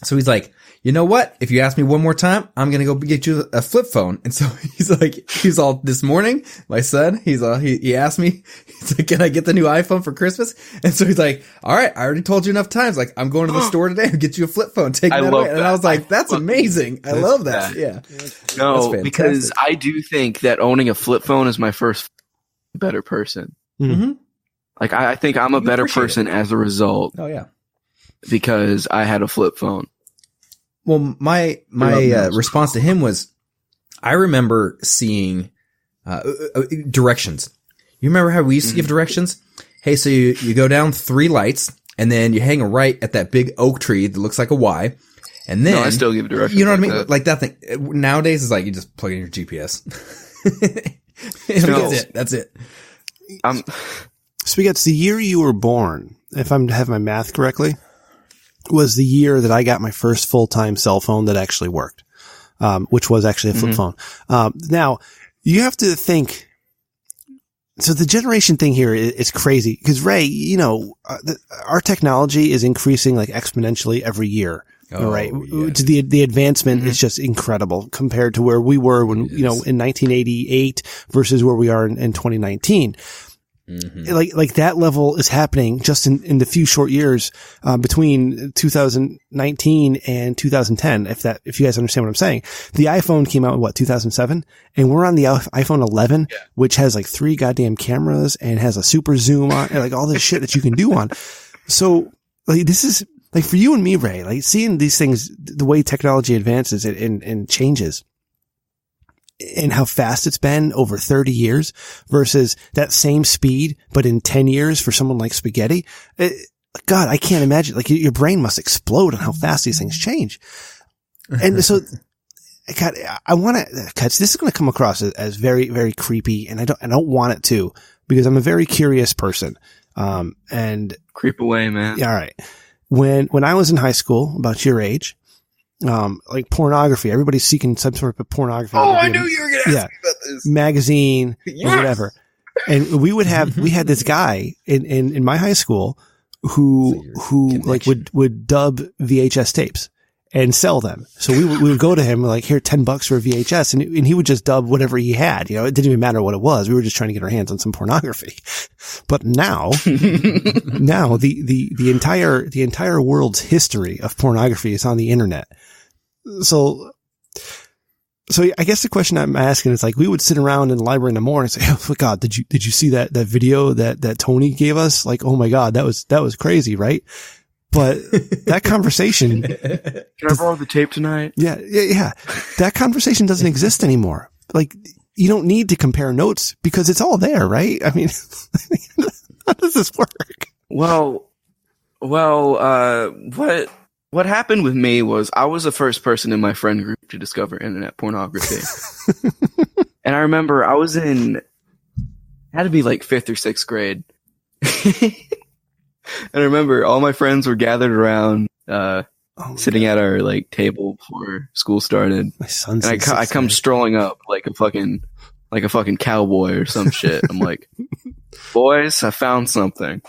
So he's like, you know what? If you ask me one more time, I'm going to go get you a flip phone. And so he's all this morning, my son, he asked me, he's like, can I get the new iPhone for Christmas? And so he's like, all right, I already told you enough times. Like, I'm going to the store today and get you a flip phone. Take that away. And I was like, that's amazing. I love that. Yeah. No, because I do think that owning a flip phone is my first better person. Mm-hmm. Like, I think I'm a better person as a result. Oh, yeah. Because I had a flip phone. Well, my response to him was, I remember seeing, directions. You remember how we used to give directions? Hey, so you go down 3 lights and then you hang a right at that big oak tree that looks like a Y. And then, no, I still give directions. You know what I mean? That. Like that thing. Nowadays is like, you just plug in your GPS. That's it. Spaghetti, the year you were born, if I'm to have my math correctly, was the year that I got my first full-time cell phone that actually worked, which was actually a flip phone. Now, you have to think, so the generation thing here is crazy because Ray, our technology is increasing like exponentially every year. Oh, right. Yeah. The advancement is just incredible compared to where we were when, in 1988 versus where we are in 2019. Like that level is happening just in the few short years, between 2019 and 2010. If you guys understand what I'm saying, the iPhone came out in 2007, and we're on the iPhone 11, which has like 3 goddamn cameras and has a super zoom on, and like all this shit that you can do on. So like this is like for you and me, Ray, like seeing these things, the way technology advances and changes. And how fast it's been over 30 years versus that same speed, but in 10 years for someone like Spaghetti. God, I can't imagine. Like your brain must explode on how fast these things change. And so, God, I want to, this is going to come across as very, very creepy. And I don't want it to, because I'm a very curious person. And creep away, man. Yeah. All right. When I was in high school, about your age, like pornography, everybody's seeking some sort of pornography. Oh, I knew you were going to ask me about this. Magazine or whatever. And we had this guy in my high school who like would dub VHS tapes and sell them. So we would go to him like, here, $10 for a VHS. And he would just dub whatever he had. It didn't even matter what it was. We were just trying to get our hands on some pornography. But now the entire world's history of pornography is on the internet. So I guess the question I'm asking is like, we would sit around in the library in the morning and say, oh God, did you see that video that Tony gave us? Like, oh my God, that was crazy, right? But that conversation. Can I borrow the tape tonight? Yeah. That conversation doesn't exist anymore. Like, you don't need to compare notes because it's all there, right? I mean, how does this work? Well, Well, what happened with me was I was the first person in my friend group to discover internet pornography. And I remember I was had to be like 5th or 6th grade. And I remember all my friends were gathered around, sitting at our like table before school started. My son's and I come strolling up like a fucking cowboy or some shit. I'm like, boys, I found something.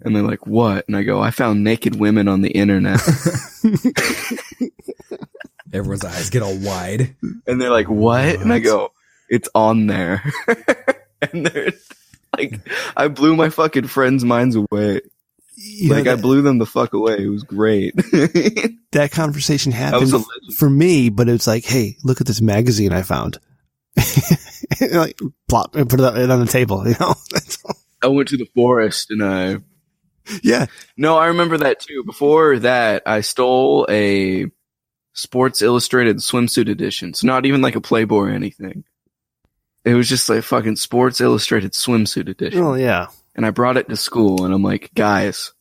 And they're like, what? And I go, I found naked women on the internet. Everyone's eyes get all wide. And they're like, what? And I go, it's on there. And they're like, I blew my fucking friends' minds away. I blew them the fuck away. It was great. That conversation happened for me, but it's like, hey, look at this magazine I found. Like, plop, and put it on the table, you know? I went to the forest and yeah. No, I remember that too. Before that, I stole a Sports Illustrated swimsuit edition. So not even like a Playboy or anything. It was just like fucking Sports Illustrated swimsuit edition. Oh, yeah. And I brought it to school and I'm like, guys,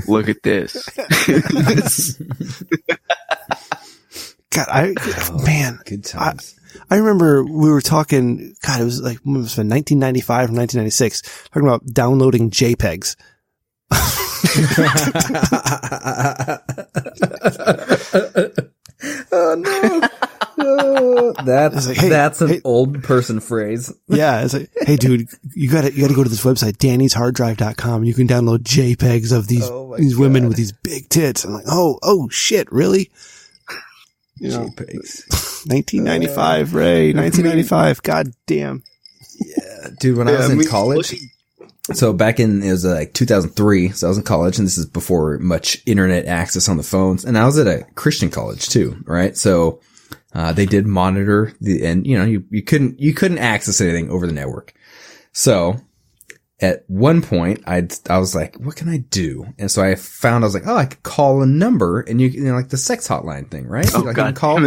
look at this. God, man. Good times. I remember we were talking, God, it was like, when it was 1995 or 1996, talking about downloading JPEGs. Oh no. That's an old person phrase. Yeah, it's like, hey dude, you gotta go to this website, Danny'sHardDrive.com. You can download JPEGs of these women with these big tits. I'm like, oh shit, really? You know, JPEGs. 1995, Ray, 1995. God damn. Yeah, dude, when I was in college. So back it was like 2003. So I was in college, and this is before much internet access on the phones. And I was at a Christian college too, right? So, they did monitor and you know, you couldn't access anything over the network. So at one point I was like, what can I do? And so I was like, oh, I could call a number and you know, like the sex hotline thing, right? Oh, like God. You can call,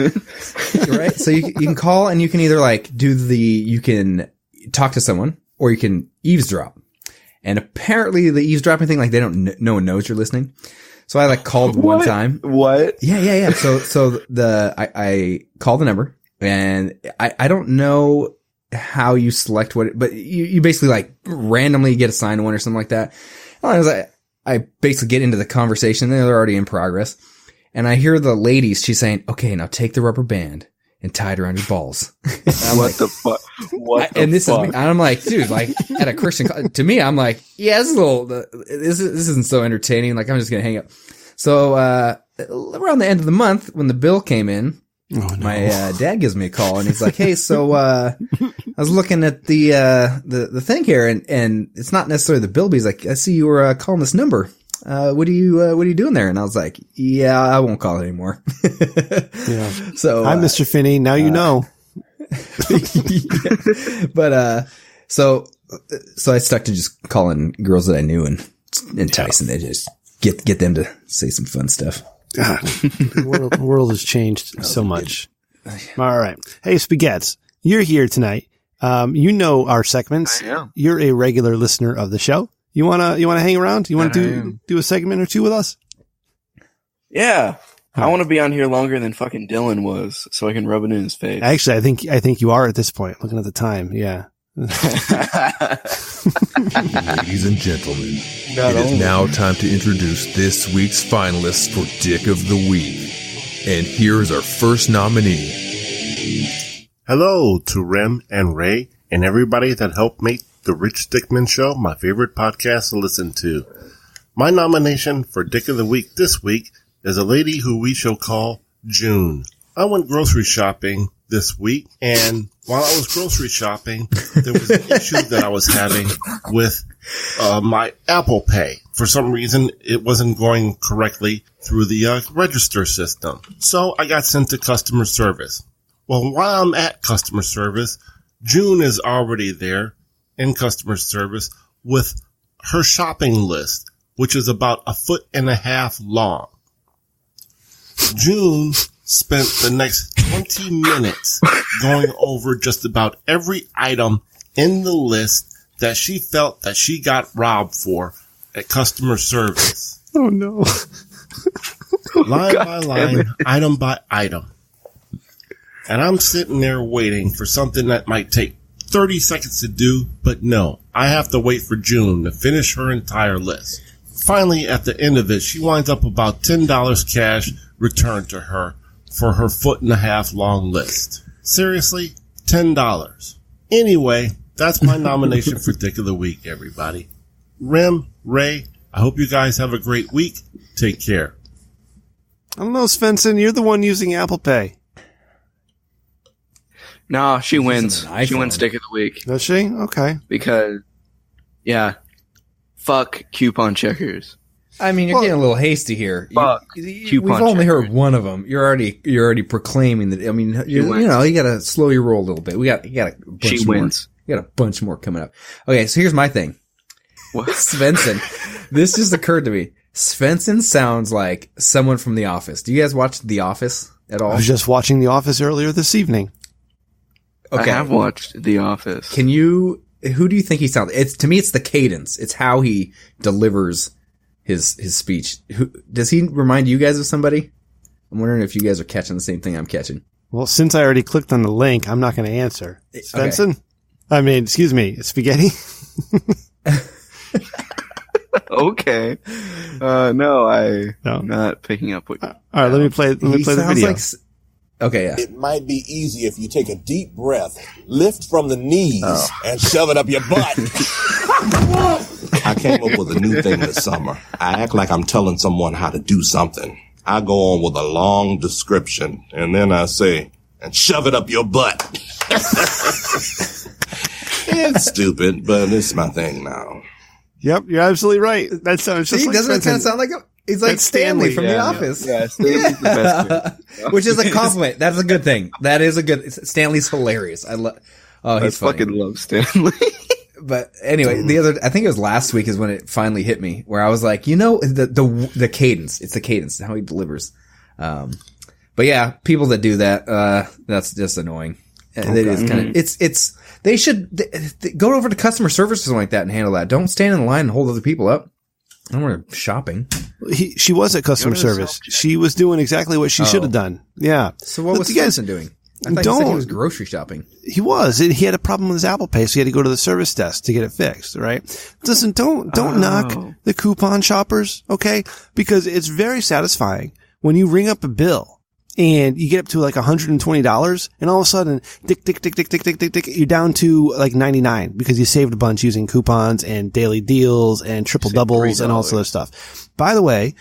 right? So you can call and you can either like you can talk to someone or you can eavesdrop. And apparently the eavesdropping thing, like no one knows you're listening. So I like called one time. What? Yeah. So I called the number and I don't know how you select but you basically like randomly get assigned one or something like that. I basically get into the conversation. They're already in progress. And I hear the ladies, she's saying, okay, now take the rubber band and tie it around your balls. What the fuck? Is me. And I'm like, dude, like at a Christian, to me, I'm like, yeah, this isn't so entertaining. Like, I'm just going to hang up. So, around the end of the month, when the bill came in, my dad gives me a call and he's like, hey, so, I was looking at the thing here and it's not necessarily the bill, but he's like, I see you were calling this number. What are you doing there? And I was like, yeah, I won't call it anymore. Yeah. So, hi, Mr. Finney. Now you know. Yeah. But, so I stuck to just calling girls that I knew and enticing them to just get them to say some fun stuff. God, the world has changed so much. All right. Hey, Spaghettis, you're here tonight. You know our segments. I am. You're a regular listener of the show. You wanna hang around? You wanna do a segment or two with us? Yeah. I want to be on here longer than fucking Dylan was, so I can rub it in his face. Actually, I think you are at this point, looking at the time. Yeah. Ladies and gentlemen, it is now time to introduce this week's finalists for Dick of the Week. And here is our first nominee. Hello to Rem and Ray and everybody that helped make the Rich Dickman Show my favorite podcast to listen to. My nomination for Dick of the Week this week is a lady who we shall call June. I went grocery shopping this week, and while I was grocery shopping, there was an issue that I was having with my Apple Pay. For some reason, it wasn't going correctly through the register system. So I got sent to customer service. Well, while I'm at customer service, June is already there in customer service with her shopping list, which is about 1.5 feet long. June spent the next 20 minutes going over just about every item in the list that she felt that she got robbed for at customer service. Oh no. Line by line, item by item. And I'm sitting there waiting for something that might take 30 seconds to do, but no, I have to wait for June to finish her entire list. Finally, at the end of it, she winds up about $10 cash returned to her for her 1.5 foot long list. Seriously? $10. Anyway, that's my nomination for Dick of the Week, everybody. Rem, Ray, I hope you guys have a great week. Take care. I don't know, Svensson, you're the one using Apple Pay. No, she wins. She wins Dick of the Week. Does she? Okay. Because, yeah, fuck coupon checkers. I mean, you're getting a little hasty here. Fuck We've only heard one of them. You're already proclaiming that. I mean, you got to slow your roll a little bit. You got a bunch she more. wins. You got a bunch more coming up. Okay, so here's my thing. What? Svensson. This just occurred to me. Svensson sounds like someone from The Office. Do you guys watch The Office at all? I was just watching The Office earlier this evening. Okay. I have watched The Office. Who do you think he sounds? To me, it's the cadence. It's how he delivers his speech. Does he remind you guys of somebody? I'm wondering if you guys are catching the same thing I'm catching. Well, since I already clicked on the link, I'm not going to answer. Svensson? Okay. I mean, excuse me, Spaghetti? Okay. No, I'm not picking up what. All right, let me play the video. Okay, yeah. It might be easy if you take a deep breath, lift from the knees, and shove it up your butt. I came up with a new thing this summer. I act like I'm telling someone how to do something. I go on with a long description, and then I say, and shove it up your butt. It's stupid, but it's my thing now. Yep, you're absolutely right. That sounds just like doesn't it kind of sound like he's like Stanley from The Office. Yeah, Stanley's the best. Which is a compliment. That's a good thing. That is a good. Stanley's hilarious. He's I funny. fucking love Stanley. But anyway, I think it was last week is when it finally hit me, where I was like, the cadence. It's the cadence, how he delivers. But yeah, people that do that, that's just annoying. And it is kind of, they should go over to customer service or something like that and handle that. Don't stand in the line and hold other people up. I don't want to shopping. She was at customer service. She was doing exactly what she should have done. Yeah. So what was Svensson doing? I thought he said he was grocery shopping. He was. He had a problem with his Apple Pay, so he had to go to the service desk to get it fixed, right? Listen, don't knock the coupon shoppers, okay? Because it's very satisfying when you ring up a bill and you get up to like $120 and all of a sudden, dick, you're down to like 99 because you saved a bunch using coupons and daily deals and triple doubles and all this other stuff. By the way,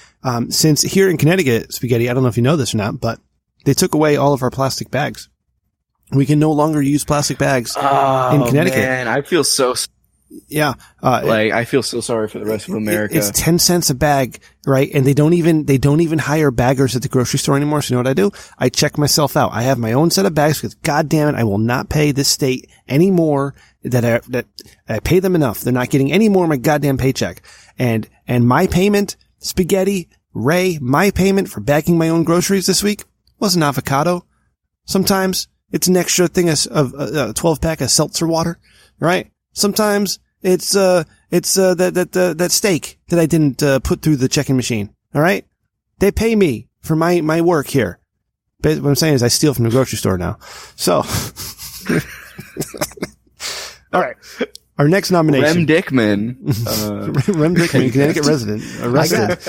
since here in Connecticut, Spaghetti, I don't know if you know this or not, but they took away all of our plastic bags. We can no longer use plastic bags in Connecticut. Man, I feel so. Yeah. I feel so sorry for the rest of America. It's 10 cents a bag, right? And they don't even hire baggers at the grocery store anymore. So you know what I do? I check myself out. I have my own set of bags because God damn it, I will not pay this state any more that I pay them enough. They're not getting any more of my goddamn paycheck. And my payment, Spaghetti, Ray, my payment for bagging my own groceries this week was an avocado. Sometimes it's an extra thing of 12-pack of seltzer water, right? Sometimes it's that steak that I didn't put through the checking machine. All right, they pay me for my work here. But what I'm saying is I steal from the grocery store now. So, all right, our next nomination, Rem Dickman, Connecticut resident, arrested.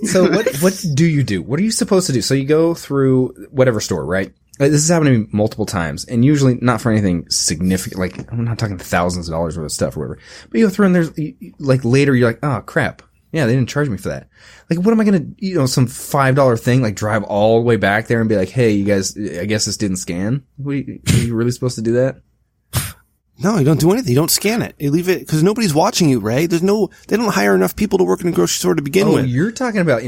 So what do you do? What are you supposed to do? So you go through whatever store, right? This has happened to me multiple times, and usually not for anything significant. Like, I'm not talking thousands of dollars worth of stuff or whatever. But you go through and there's, like, later you're like, oh, crap. Yeah, they didn't charge me for that. Like, what am I going to, some $5 thing, like, drive all the way back there and be like, hey, you guys, I guess this didn't scan? Are you really supposed to do that? No, you don't do anything. You don't scan it. You leave it because nobody's watching you, Ray. They don't hire enough people to work in a grocery store to begin with. You're talking about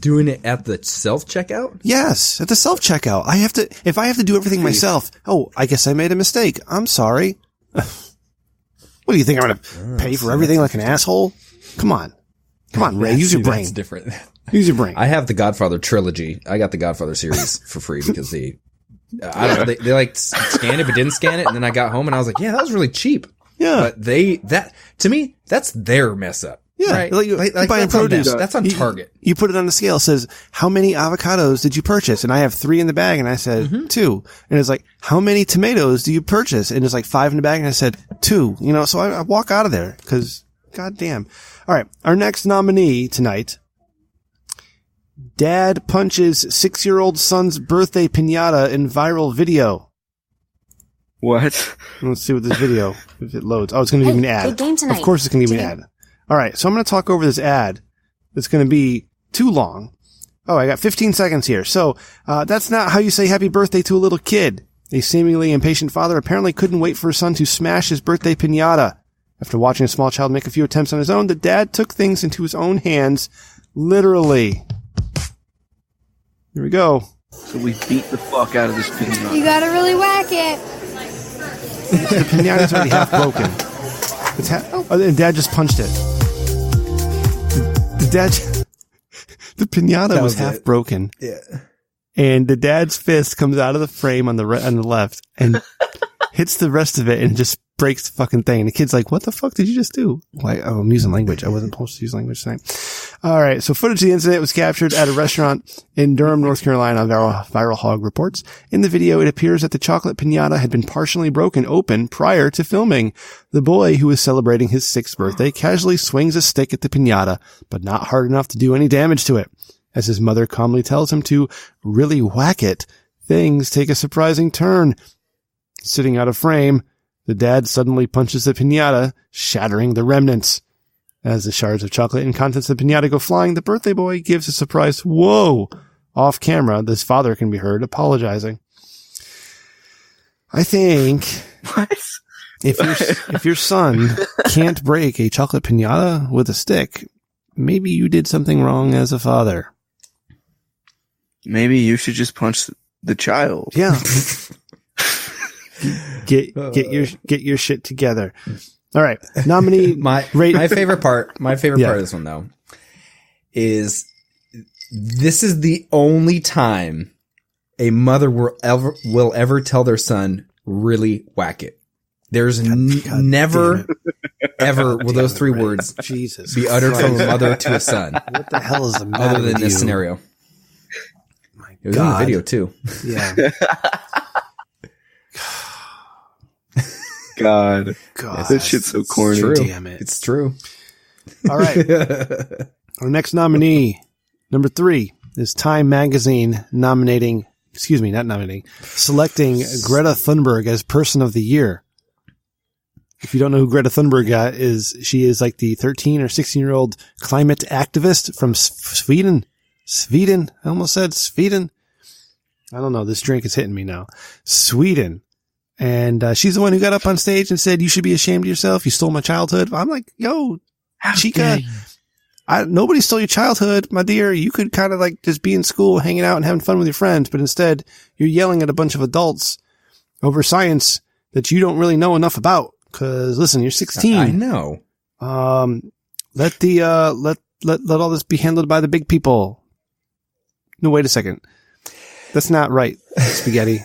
doing it at the self-checkout? Yes, at the self-checkout. If I have to do everything myself, I guess I made a mistake. I'm sorry. What do you think? I'm going to pay for everything like an asshole? Come on, Ray. Use your brain. That's different. Use your brain. I have the Godfather trilogy. I got the Godfather series for free because I don't know. They like scanned it but didn't scan it, and then I got home and I was like, yeah, that was really cheap. Yeah. But to me, that's their mess up. Yeah. Right? Like buying produce. That's on Target. You put it on the scale. It says, how many avocados did you purchase? And I have 3 in the bag. And I said, 2. And it's like, how many tomatoes do you purchase? And it's like 5 in the bag. And I said, 2. You know, so I walk out of there because goddamn. All right. Our next nominee tonight. Dad punches 6-year-old son's birthday piñata in viral video. What? Let's see what this video, if it loads. Oh, it's going to give me an ad. Big game tonight. Of course it's going to give me an ad. All right. So I'm going to talk over this ad. It's going to be too long. Oh, I got 15 seconds here. So, that's not how you say happy birthday to a little kid. A seemingly impatient father apparently couldn't wait for his son to smash his birthday piñata. After watching a small child make a few attempts on his own, the dad took things into his own hands, literally. Here we go. So we beat the fuck out of this piñata. You gotta really whack it. The piñata's already half broken. And Dad just punched it. The piñata was half broken. Yeah. And the dad's fist comes out of the frame on the left and hits the rest of it and just breaks the fucking thing. And the kid's like, what the fuck did you just do? Why? Oh, I'm using language. I wasn't supposed to use language tonight. All right. So footage of the incident was captured at a restaurant in Durham, North Carolina. Viral Hog reports. In the video, it appears that the chocolate piñata had been partially broken open prior to filming. The boy, who is celebrating his 6th birthday, casually swings a stick at the piñata, but not hard enough to do any damage to it. As his mother calmly tells him to really whack it, things take a surprising turn. Sitting out of frame, the dad suddenly punches the piñata, shattering the remnants. As the shards of chocolate and contents of the piñata go flying, the birthday boy gives a surprised whoa. Off camera, this father can be heard apologizing. I think What? if your son can't break a chocolate piñata with a stick, maybe you did something wrong as a father. Maybe you should just punch the child. Yeah. Get your shit together. All right. Nominee My favorite part of this one though is this is the only time a mother will ever tell their son really whack it. There's never ever will those 3 words be uttered from a mother to a son. What the hell is the matter other than with this you? scenario? It was God. in the video too. Yeah. God. God. That shit's so corny. True. Damn it. It's true. All right. Our next nominee, number 3, is Time Magazine selecting Greta Thunberg as Person of the Year. If you don't know who Greta Thunberg is, she is like the 13 or 16-year-old climate activist from Sweden. I almost said Sweden. I don't know. This drink is hitting me now. Sweden. And she's the one who got up on stage and said, you should be ashamed of yourself. You stole my childhood. I'm like, yo, chica, nobody stole your childhood, my dear. You could kind of like just be in school, hanging out and having fun with your friends. But instead, you're yelling at a bunch of adults over science that you don't really know enough about. Cause listen, you're 16. I know. Let all this be handled by the big people. No, wait a second. That's not right, Spaghetti.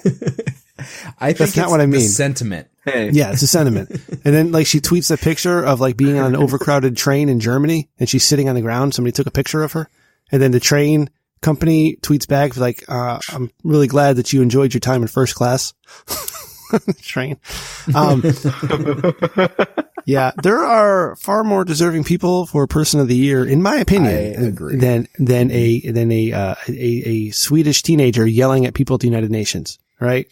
I think that's not what I mean. The sentiment. Hey. Yeah, it's a sentiment. And then like she tweets a picture of like being on an overcrowded train in Germany and she's sitting on the ground. Somebody took a picture of her. And then the train company tweets back like, I'm really glad that you enjoyed your time in first class. Train. Yeah, there are far more deserving people for Person of the Year, in my opinion, I agree. than a Swedish teenager yelling at people at the United Nations, right?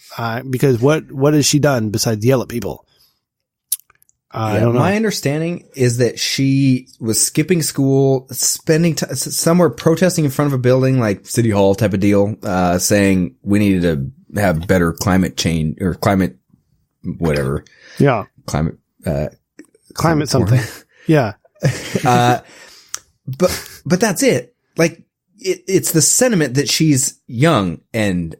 Because what has she done besides yell at people? I don't know. My understanding is that she was skipping school, spending somewhere protesting in front of a building, like City Hall type of deal, saying we needed to have better climate change or climate, whatever. Yeah. Climate something. Yeah. But that's it. Like it's the sentiment that she's young and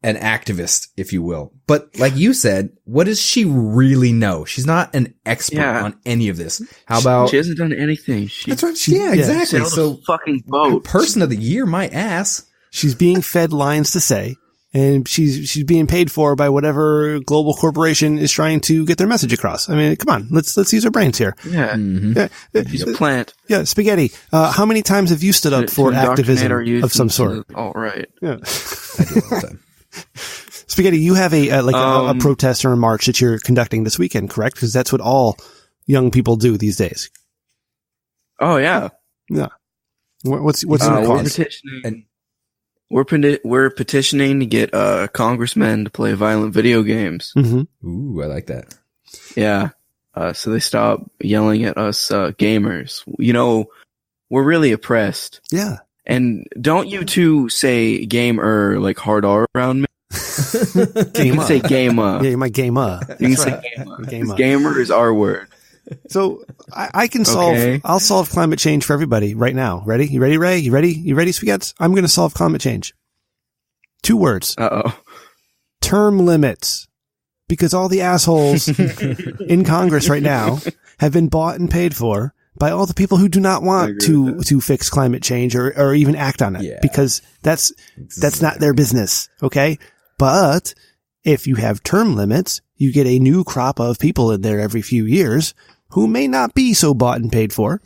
an activist, if you will. But like you said, what does she really know? She's not an expert on any of this. How about she hasn't done anything? That's right. Yeah, exactly. So fucking boat. Person of the Year, my ass. She's being fed lines to say, and she's being paid for by whatever global corporation is trying to get their message across. I mean, come on, let's use our brains here. Yeah. Mm-hmm. She's a plant. Yeah, Spaghetti. How many times have you stood up for activism of some sort? All right. Yeah. I do all the time. Spaghetti, you have a protest or a march that you're conducting this weekend, correct? Because that's what all young people do these days. Oh yeah. Yeah. What's in the we're cause? petitioning. We're petitioning to get congressmen to play violent video games. Mm-hmm. Ooh, I like that. Yeah. So they stop yelling at us gamers. You know, we're really oppressed. Yeah. And don't you two say gamer like hard R around me? You can say gamer. Yeah, you might gamer. You can say gamer. Gamer is our word. So I can solve, I'll solve climate change for everybody right now. Ready? You ready, Ray? You ready? You ready, Spaghettis? I'm going to solve climate change. 2 words. Uh-oh. Term limits. Because all the assholes in Congress right now have been bought and paid for by all the people who do not want to fix climate change or even act on it. Yeah. Because that's not their business. Okay. But if you have term limits, you get a new crop of people in there every few years who may not be so bought and paid for.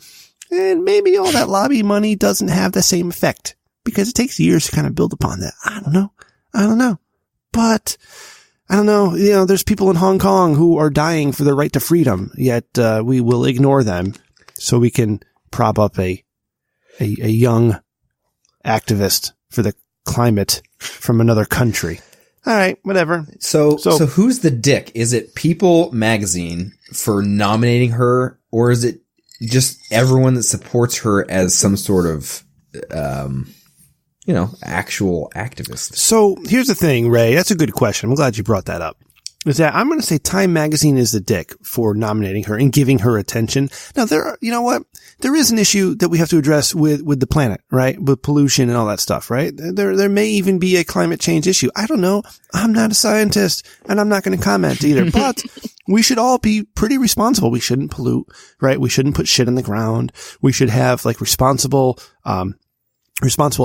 And maybe all that lobby money doesn't have the same effect because it takes years to kind of build upon that. I don't know. But I don't know. You know, there's people in Hong Kong who are dying for their right to freedom, yet we will ignore them so we can prop up a young activist for the climate from another country. All right, whatever. So who's the dick? Is it People Magazine for nominating her, or is it just everyone that supports her as some sort of, actual activist? So here's the thing, Ray. That's a good question. I'm glad you brought that up. Is that I'm going to say Time Magazine is the dick for nominating her and giving her attention. Now you know what? There is an issue that we have to address with the planet, right? With pollution and all that stuff, right? There may even be a climate change issue. I don't know. I'm not a scientist and I'm not going to comment either, but we should all be pretty responsible. We shouldn't pollute, right? We shouldn't put shit in the ground. We should have like responsible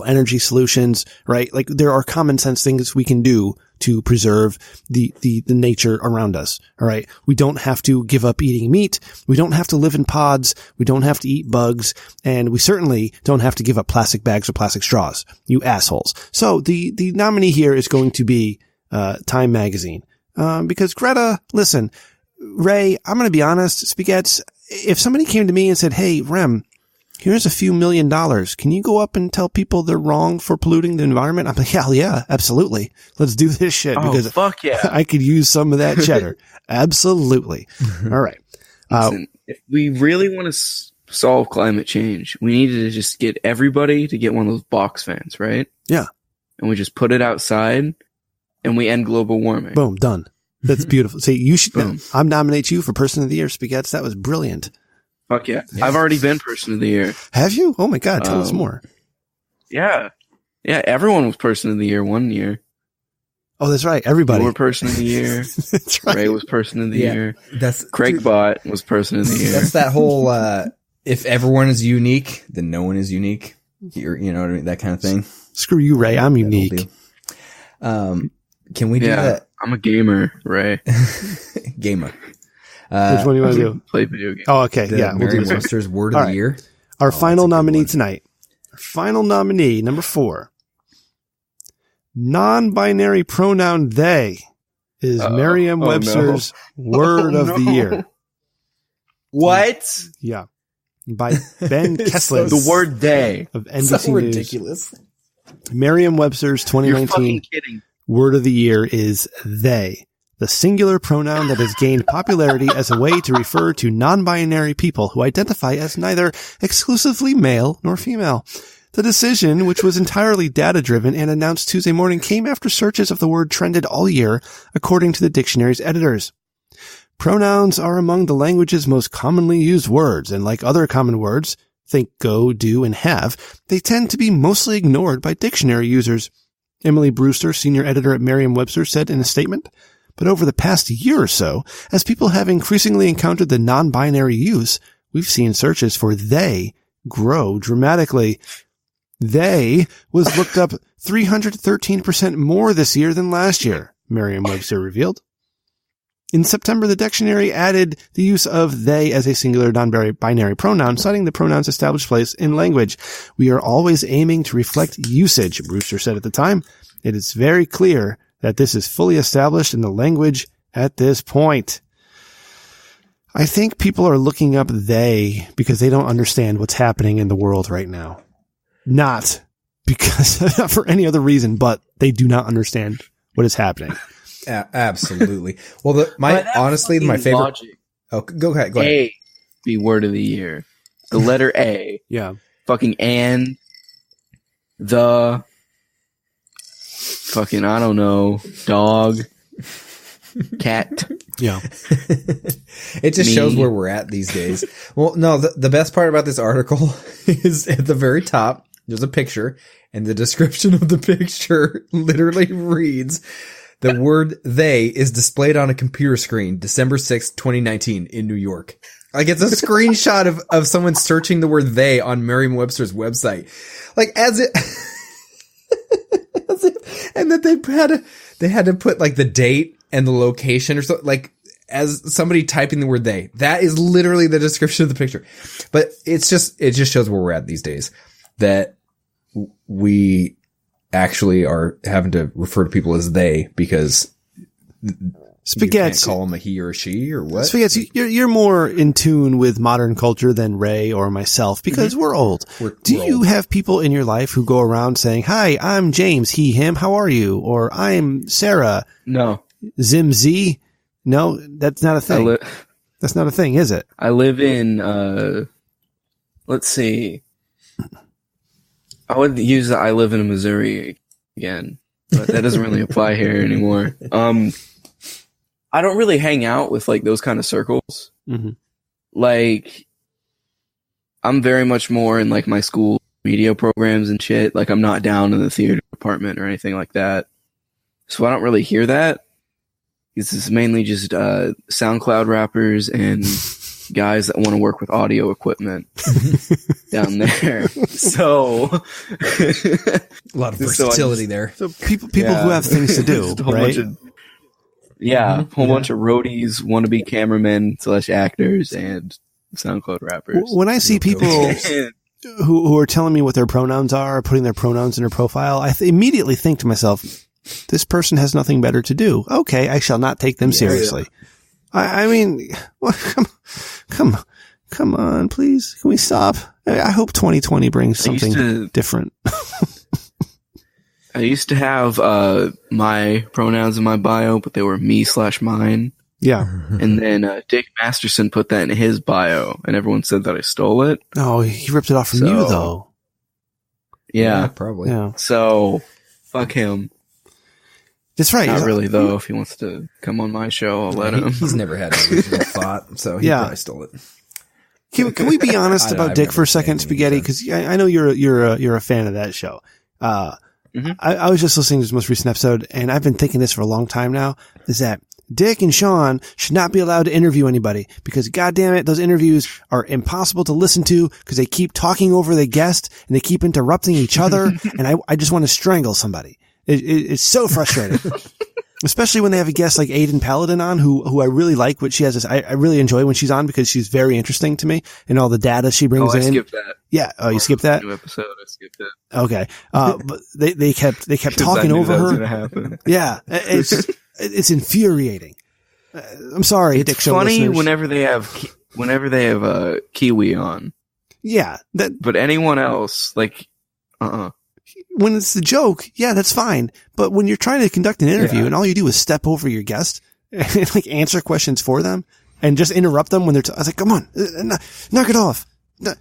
energy solutions, right? Like there are common sense things we can do to preserve the nature around us. All right. We don't have to give up eating meat. We don't have to live in pods. We don't have to eat bugs. And we certainly don't have to give up plastic bags or plastic straws. You assholes. So the nominee here is going to be, Time Magazine. Because Greta, listen, Ray, I'm going to be honest, Spaghettis, if somebody came to me and said, hey, Rem, here's a few $1 million. Can you go up and tell people they're wrong for polluting the environment? I'm like, hell yeah, absolutely. Let's do this shit because fuck yeah. I could use some of that cheddar. Absolutely. All right. Listen, if we really want to solve climate change, we needed to just get everybody to get one of those box fans, right? Yeah. And we just put it outside and we end global warming. Boom. Done. That's beautiful. See, you should, I'm nominate you for Person of the Year, Spaghettis. That was brilliant. Fuck yeah. I've already been Person of the Year. Have you? Oh my God. Tell us more. Yeah. Yeah. Everyone was Person of the Year one year. Oh, that's right. Everybody. You were Person of the Year. That's right. Ray was Person of the Year. That's Craigbot was Person of the Year. That's that whole, if everyone is unique, then no one is unique. You know what I mean? That kind of thing. Screw you, Ray. I'm unique. Can we do that? I'm a gamer, Ray. Gamer. Which one do you want to do? Play video games. Oh, okay. Yeah. We'll do this Merriam-Webster's Word of the Year. Our final nominee tonight. Our final nominee, number 4. Non-binary pronoun they is Merriam-Webster's Word of the Year. What? Yeah. By Ben Kessler. The word they. Of NBC so News. Ridiculous. Merriam-Webster's 2019 Word of the Year is they. The singular pronoun that has gained popularity as a way to refer to non-binary people who identify as neither exclusively male nor female. The decision, which was entirely data-driven and announced Tuesday morning, came after searches of the word trended all year, according to the dictionary's editors. Pronouns are among the language's most commonly used words, and like other common words, think, go, do, and have, they tend to be mostly ignored by dictionary users. Emily Brewster, senior editor at Merriam-Webster, said in a statement, but over the past year or so, as people have increasingly encountered the non-binary use, we've seen searches for they grow dramatically. They was looked up 313% more this year than last year, Merriam-Webster revealed. In September, the dictionary added the use of they as a singular non-binary pronoun, citing the pronoun's established place in language. We are always aiming to reflect usage, Brewster said at the time. It is very clear that this is fully established in the language at this point. I think people are looking up they because they don't understand what's happening in the world right now. Not because, not for any other reason, but they do not understand what is happening. Absolutely. Well, honestly, my favorite. Logic. Oh, go ahead. A be word of the year. The letter A. Yeah. Fucking and. The. Fucking, I don't know. Dog. Cat. Yeah. It just shows where we're at these days. Well, no, the best part about this article is at the very top, there's a picture, and the description of the picture literally reads, the word they is displayed on a computer screen, December 6th, 2019 in New York. Like, it's a screenshot of someone searching the word they on Merriam-Webster's website. Like, and that they had to put like the date and the location or something, like as somebody typing the word they. That is literally the description of the picture. But it just shows where we're at these days, that we actually are having to refer to people as they because Spaghetti. You can't call them a he or a she or what? Spaghetti, you're more in tune with modern culture than Ray or myself because we're old. Do you have people in your life who go around saying, "Hi, I'm James, he, him, how are you?" Or "I'm Sarah." No. Zim Z? No, that's not a thing. That's not a thing, is it? I live in, let's see. I would use the I live in Missouri again, but that doesn't really apply here anymore. I don't really hang out with like those kind of circles. Mm-hmm. Like, I'm very much more in like my school media programs and shit. Like, I'm not down in the theater department or anything like that. So I don't really hear that. This is mainly just SoundCloud rappers and guys that want to work with audio equipment down there. So a lot of versatility there. So people who have things to do, right? A whole bunch of roadies, wannabe cameramen / actors, and SoundCloud rappers. When I see people who are telling me what their pronouns are, putting their pronouns in their profile, I immediately think to myself, this person has nothing better to do. Okay, I shall not take them seriously. I mean, well, come on, please. Can we stop? I hope 2020 brings something different. I used to have my pronouns in my bio, but they were me / mine. Yeah. And then Dick Masterson put that in his bio, and everyone said that I stole it. Oh, he ripped it off from you, though. Yeah, probably. Yeah. So, fuck him. That's right. Not really, though. If he wants to come on my show, I'll let him. He's never had an original thought, so he probably stole it. Can we be honest about Dick for a second, Spaghetti? Because I know you're a fan of that show. I was just listening to his most recent episode, and I've been thinking this for a long time now, is that Dick and Sean should not be allowed to interview anybody because, goddamn it, those interviews are impossible to listen to because they keep talking over the guest and they keep interrupting each other, and I just want to strangle somebody. It's so frustrating. Especially when they have a guest like Aiden Paladin on, who I really like what she has. I really enjoy when she's on because she's very interesting to me and all the data she brings in. I skipped that. Yeah. Oh, you skipped that? New episode. I skipped it. Okay. But they kept talking over her. Yeah. It's infuriating. I'm sorry, it's Dick Show funny listeners. whenever they have Kiwi on. Yeah. But anyone else, like, when it's the joke, yeah, that's fine. But when you're trying to conduct an interview and all you do is step over your guest and like answer questions for them and just interrupt them when they're, I was like, come on, knock it off.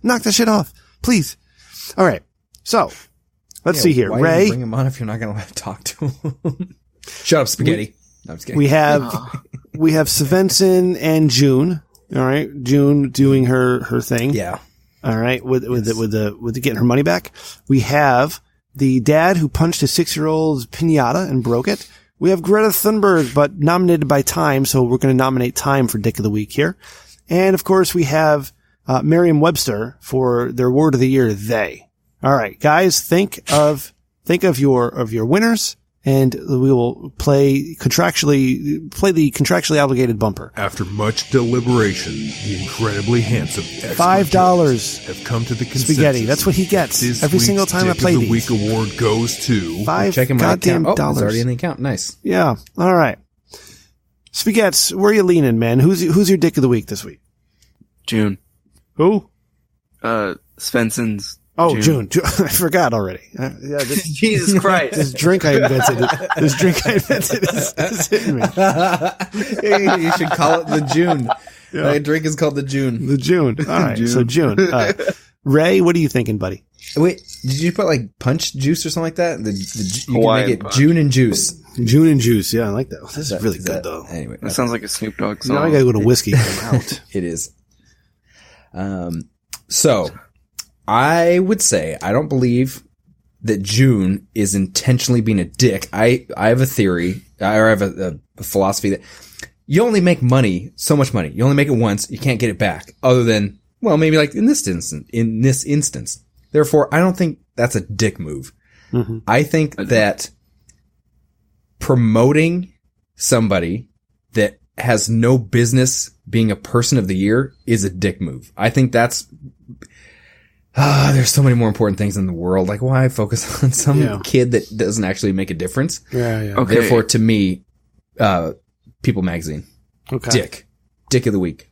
Knock that shit off, please. All right. So let's see here. Why Ray. Bring him on if you're not going to talk to him. Shut up, Spaghetti. No, I'm just kidding. We have Svensson and June. All right. June doing her thing. Yeah. All right. With the getting her money back. We have the dad who punched his 6-year-old's piñata and broke it. We have Greta Thunberg, but nominated by Time, so we're going to nominate Time for Dick of the Week here. And, of course, we have Merriam-Webster for their word of the year, they. All right, guys, think of your winners, and we will play the contractually obligated bumper. After much deliberation, the incredibly handsome $5 have come to the consensus. Spaghetti. That's what he gets this every single time I Dick play of the these. Week award goes to $5 goddamn account. Oh, dollars. it's already in the account. Nice. Yeah. All right. Spaghettis, where are you leaning, man? Who's your dick of the week this week? June. Who? Svenson's. Oh, June. I forgot already. Jesus Christ. This drink I invented is hitting me. You should call it the June. Yeah. My drink is called the June. The June. All right. June. So June. Ray, what are you thinking, buddy? Wait, did you put like punch juice or something like that? You can make it punch. June and juice. June and juice. Yeah, I like that. This is really good, though. Anyway, that sounds like a Snoop Dogg song. Now I gotta go to whiskey to come out. It is. So I would say I don't believe that June is intentionally being a dick. I have a theory, or I have a philosophy that you only make money, so much money. You only make it once. You can't get it back other than, well, maybe like in this instance. Therefore, I don't think that's a dick move. Mm-hmm. I think that promoting somebody that has no business being a person of the year is a dick move. I think that's, there's so many more important things in the world. Like, why focus on some kid that doesn't actually make a difference? Yeah. Okay. Therefore, to me, People Magazine. Okay. Dick of the week.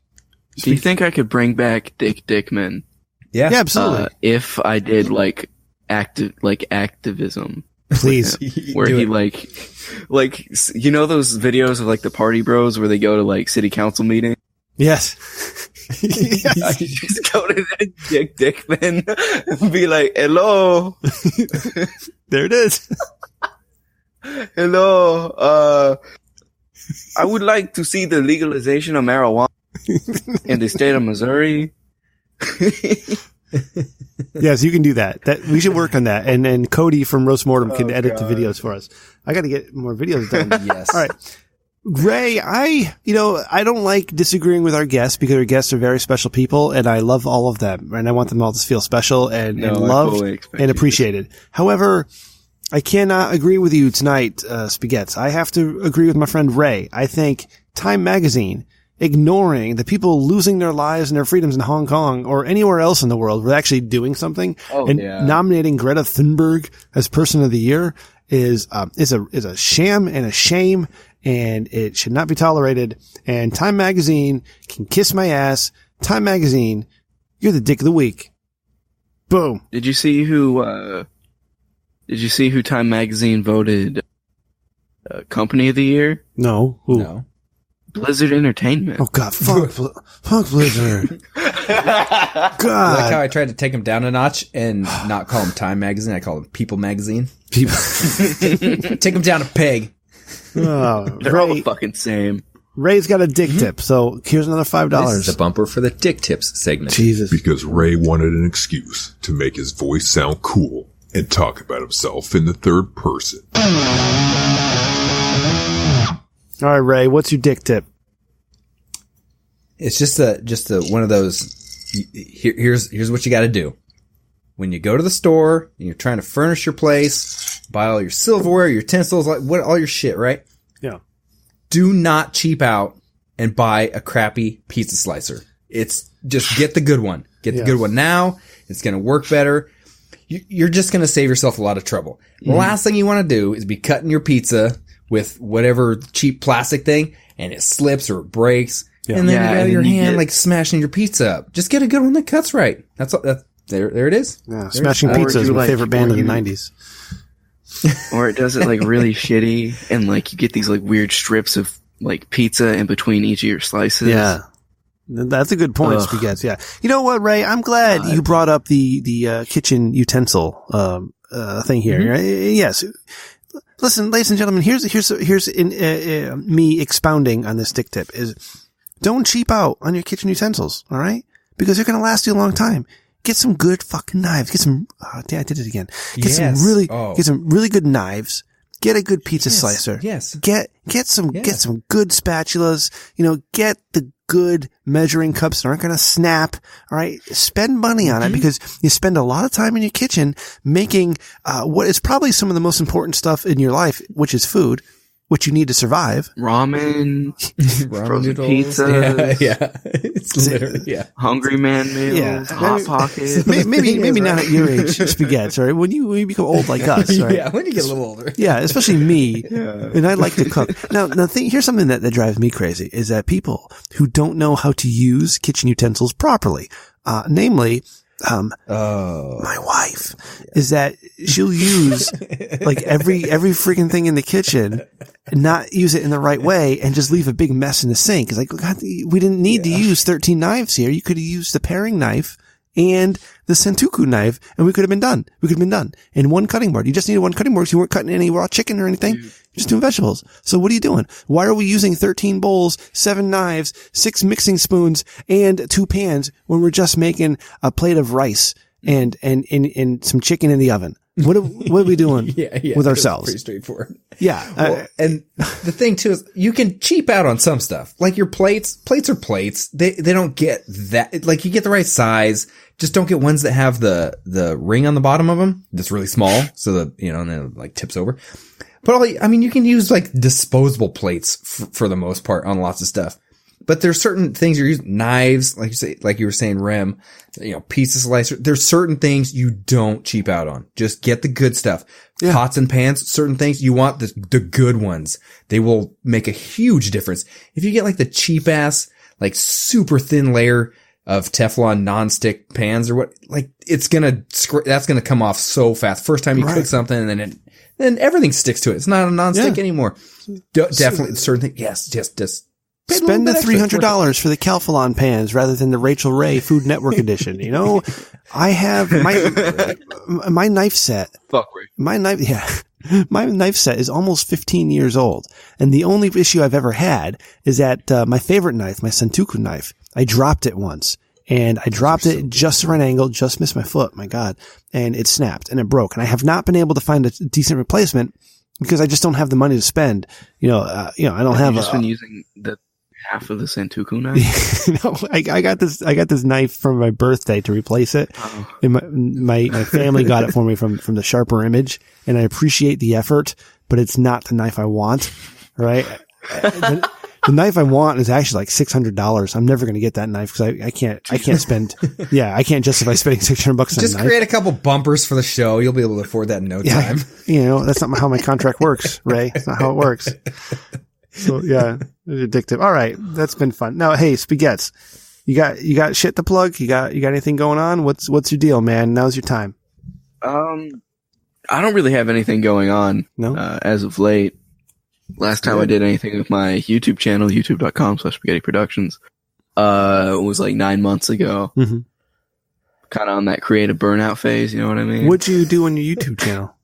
Do you think I could bring back Dick Dickman? Yeah, absolutely. If I did activism. Please. Where he like, you know those videos of like the party bros where they go to like city council meetings? Yes. I just go to Dick Dickman and be like, hello. There it is. Hello. I would like to see the legalization of marijuana in the state of Missouri. Yes, you can do that. We should work on that. And Cody from Roast Mortem can edit the videos for us. I got to get more videos done. Yes. All right. Ray, I don't like disagreeing with our guests because our guests are very special people and I love all of them and I want them all to feel special and loved and appreciated. However, I cannot agree with you tonight, Spaghettis. I have to agree with my friend Ray. I think Time Magazine ignoring the people losing their lives and their freedoms in Hong Kong or anywhere else in the world, we're actually doing something. Nominating Greta Thunberg as Person of the Year is a sham and a shame, and it should not be tolerated. And Time Magazine can kiss my ass. Time Magazine, you're the dick of the week. Boom. Did you see who Time Magazine voted Company of the Year? No. Who? No. Blizzard Entertainment. Oh God, fuck Blizzard. God. Like how I tried to take him down a notch and not call him Time Magazine. I call him People Magazine. Take him down a peg. Oh, They're all the fucking same. Ray's got a dick tip, so here's another $5. This is the bumper for the Dick Tips segment. Jesus. Because Ray wanted an excuse to make his voice sound cool and talk about himself in the third person. All right, Ray, what's your dick tip? It's just one of those. Here's what you got to do. When you go to the store and you're trying to furnish your place, buy all your silverware, your utensils, all your shit, right? Yeah. Do not cheap out and buy a crappy pizza slicer. It's just get the good one. Get the good one now. It's going to work better. You're just going to save yourself a lot of trouble. The last thing you want to do is be cutting your pizza with whatever cheap plastic thing and it slips or it breaks. Yeah. And then you got your hand like smashing your pizza up. Just get a good one that cuts right. That's there it is. Yeah, Smashing Pizza is my favorite band of the 90s. Or it does it like really shitty and like you get these like weird strips of like pizza in betwing each of your slices. Yeah. That's a good point, Spaghettis. Yeah. You know what, Ray? I'm glad you brought up the kitchen utensil thing here. Mm-hmm. Right? Yes. Listen, ladies and gentlemen, here's me expounding on this dick tip is don't cheap out on your kitchen utensils, all right? Because they're going to last you a long time. Get some good fucking knives. Get some, I did it again. Get some really good knives. Get a good pizza slicer. Yes. Get some good spatulas. Get the good measuring cups that aren't going to snap. All right. Spend money on it because you spend a lot of time in your kitchen making, what is probably some of the most important stuff in your life, which is food, which you need to survive. Ramen frozen noodles. pizza. Yeah. It's literally, Hungry man meals. Hot Pockets. Maybe not at your age, spaghetti, right? When you become old like us, right? Yeah, when you get a little older. Yeah, especially me. And I like to cook. Now here's something that drives me crazy is that people who don't know how to use kitchen utensils properly, namely, my wife is that she'll use like every freaking thing in the kitchen and not use it in the right way and just leave a big mess in the sink. It's like, God, we didn't need to use 13 knives here. You could have used the paring knife and the sentoku knife and we could have been done. In one cutting board. You just needed one cutting board because you weren't cutting any raw chicken or anything. Just doing vegetables. So what are you doing? Why are we using 13 bowls, 7 knives, 6 mixing spoons, and 2 pans when we're just making a plate of rice and some chicken in the oven? What are we doing with ourselves? Pretty straightforward. Yeah. Well, and the thing too is you can cheap out on some stuff. Like your plates are plates. They don't get that, like you get the right size. Just don't get ones that have the ring on the bottom of them that's really small. So that, and then it like tips over. But you can use like disposable plates for the most part on lots of stuff. But there's certain things you're using, knives, like you were saying, Rem, pizza slicer. There's certain things you don't cheap out on. Just get the good stuff. Yeah. Pots and pans, certain things you want the good ones. They will make a huge difference. If you get like the cheap ass, like super thin layer of Teflon nonstick pans or what, like that's gonna come off so fast. First time you cook something and then everything sticks to it. It's not a nonstick anime Definitely certain things. Yes, just spend the $300 for the Calphalon pans rather than the Rachel Ray Food Network edition. I have my knife set. Fuck Ray. My knife set is almost 15 years old. And the only issue I've ever had is that my favorite knife, my sentoku knife, I dropped it once. And I dropped it just the right angle, just missed my foot, my God. And it snapped and it broke. And I have not been able to find a decent replacement because I just don't have the money to spend. I don't have just been using the half of the sentoku knife. No, I got this knife for my birthday to replace it. Oh. And my family got it for me from the Sharper Image, and I appreciate the effort, but it's not the knife I want. Right? The knife I want is actually like $600. I'm never going to get that knife because I can't spend. Yeah, I can't justify spending $600 on a knife. Just create a couple bumpers for the show. You'll be able to afford that in no time. That's not how my contract works, Ray. That's not how it works. So yeah, it's addictive. All right, that's been fun. Now, hey, Spaghetts, you got shit to plug? You got anything going on? What's your deal, man? Now's your time. I don't really have anything going on. No, as of late. Last time I did anything with my YouTube channel, youtube.com/spaghettiproductions, was like 9 months ago. Mm-hmm. Kind of on that creative burnout phase, you know what I mean? What'd you do on your YouTube channel?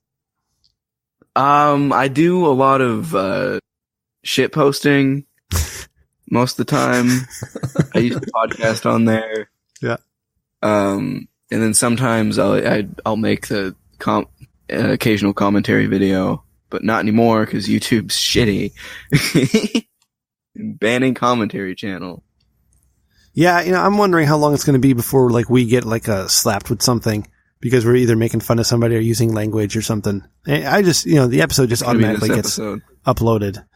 I do a lot of shit posting most of the time. I use a podcast on there. Yeah. And then sometimes I'll make the occasional commentary video. But not anymore because YouTube's shitty. Banning commentary channel. Yeah, I'm wondering how long it's going to be before we get slapped with something because we're either making fun of somebody or using language or something. I just, the episode just automatically gets uploaded.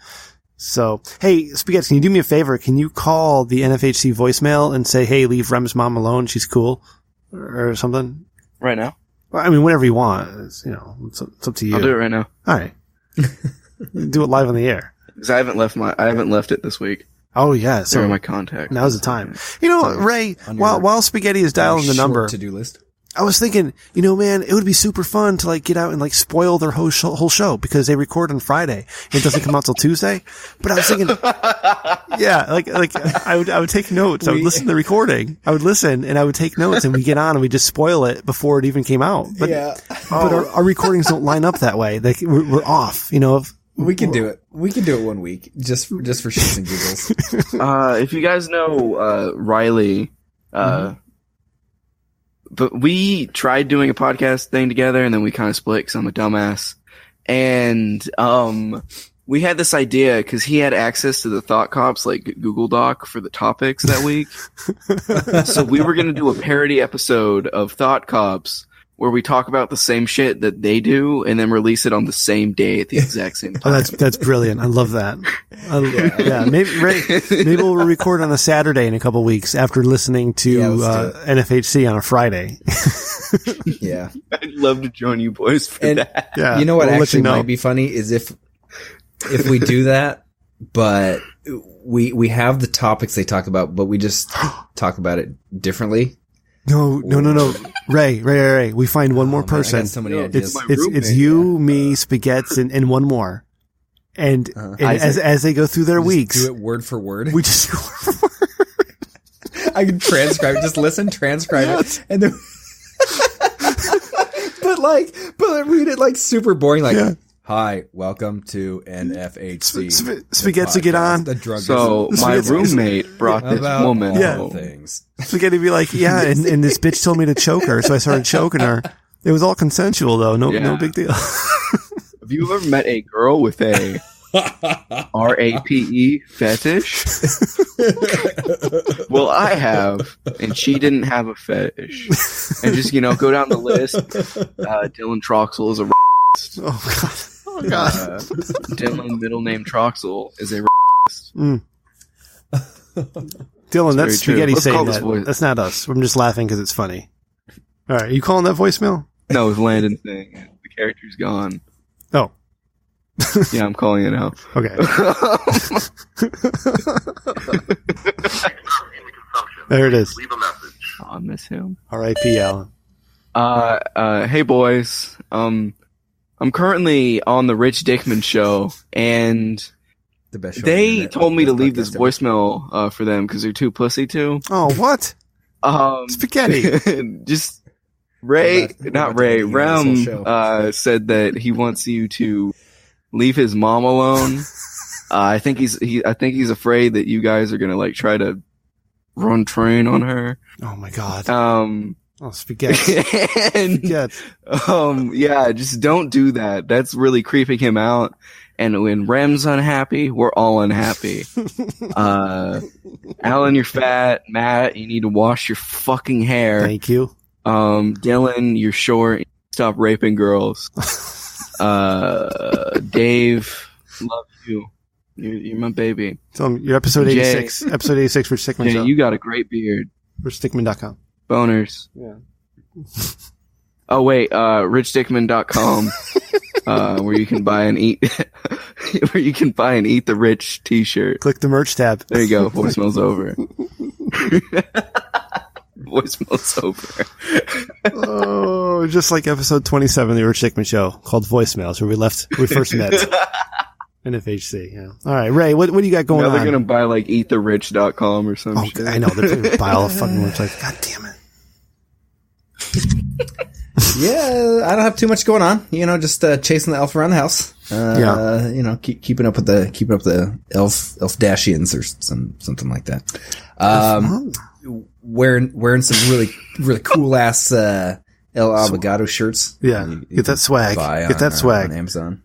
So, hey, Spaghetti, can you do me a favor? Can you call the NFHC voicemail and say, hey, leave Rem's mom alone. She's cool or something? Right now? Well, I mean, whenever you want. It's up to you. I'll do it right now. All right. Do it live on the air. Because I haven't left it this week. Oh yeah, so my contact. Now's the time. Ray, while Spaghetti is dialing the number, to-do list. I was thinking, man, it would be super fun to get out and spoil their whole show because they record on Friday. It doesn't come out till Tuesday. But I was thinking, yeah, I would take notes. I would listen to the recording. I would listen and I would take notes and we get on and we just spoil it before it even came out. But, but our recordings don't line up that way. We're off, We can do it. We can do it 1 week just for shits and giggles. If you guys know, Riley, but we tried doing a podcast thing together and then we kind of split because I'm a dumbass and we had this idea because he had access to the Thought Cops like Google Doc for the topics that week. So we were going to do a parody episode of Thought Cops where we talk about the same shit that they do and then release it on the same day at the exact same time. Oh, that's brilliant. I love that. Yeah, maybe we'll record on a Saturday in a couple weeks after listening to NFHC on a Friday. Yeah. I'd love to join you boys for that. Yeah, you know what actually might be funny is if we do that, but we have the topics they talk about, but we just talk about it differently. No. Ray. We find one more person. Man, I got so many ideas. It's you, me, Spaghettis, and one more. And as they go through their weeks, do it word for word. We just do word for word. I can transcribe it. Just listen, transcribe it, and then. but read it like super boring. Like, hi, welcome to NFHC. Spaghetti get on. The drug. So my roommate brought this woman home. Things. Spaghetti be like, and this bitch told me to choke her, so I started choking her. It was all consensual though. No big deal. Have you ever met a girl with a RAPE fetish? Well, I have, and she didn't have a fetish. And just, go down the list. Dylan Troxel is a Oh God. Dylan, middle name Troxel, is a Dylan, that's Spaghetti saying that. That's not us. I'm just laughing because it's funny. All right, you calling that voicemail? No, it's Landon saying it. The character's gone. Oh. Yeah, I'm calling it now. Okay. There it is. Leave a message. Oh, I miss him. R.I.P. Alan. Hey boys. I'm currently on the Rich Dickman show, and the best show they told me to leave this voicemail for them because they're too pussy to. Oh, what? Spaghetti. Just Rem said that he wants you to leave his mom alone. I think he's afraid that you guys are gonna try to run train on her. Oh my God. Spaghetti. And, just don't do that. That's really creeping him out. And when Rem's unhappy, we're all unhappy. Alan, you're fat. Matt, you need to wash your fucking hair. Thank you. Dylan, you're short. Stop raping girls. Dave, love you. You're my baby. Tell him you're episode 86. Jay, episode 86 for Stickman Show. You got a great beard. For Stickman.com. Boners. Yeah. Oh wait, richdickman.com, where you can buy and eat, the rich t-shirt. Click the merch tab. There you go. Voicemail's over. Voicemail's over. Oh, just like episode 27 of the Rich Dickman Show, called Voicemails, where we first met. NFHC, yeah. All right, Ray, what do you got going on? They're gonna buy eattherich.com or something. Oh, I know. They're gonna buy all the fucking websites. God damn it. Yeah, I don't have too much going on. Just chasing the elf around the house. Keeping up the elf Dashians or something like that. Wearing some really really cool ass El Abogado shirts. Yeah, get that swag. Get that swag on Amazon.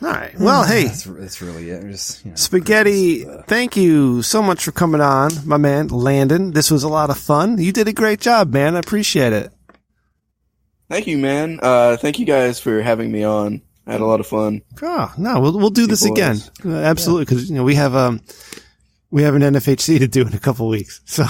All right. Well, hey, that's really it. Just, Spaghetti, thank you so much for coming on, my man, Landon. This was a lot of fun. You did a great job, man. I appreciate it. Thank you, man. Thank you guys for having me on. I had a lot of fun. Oh, no, we'll do this again. Absolutely, because we have an NFHC to do in a couple weeks. So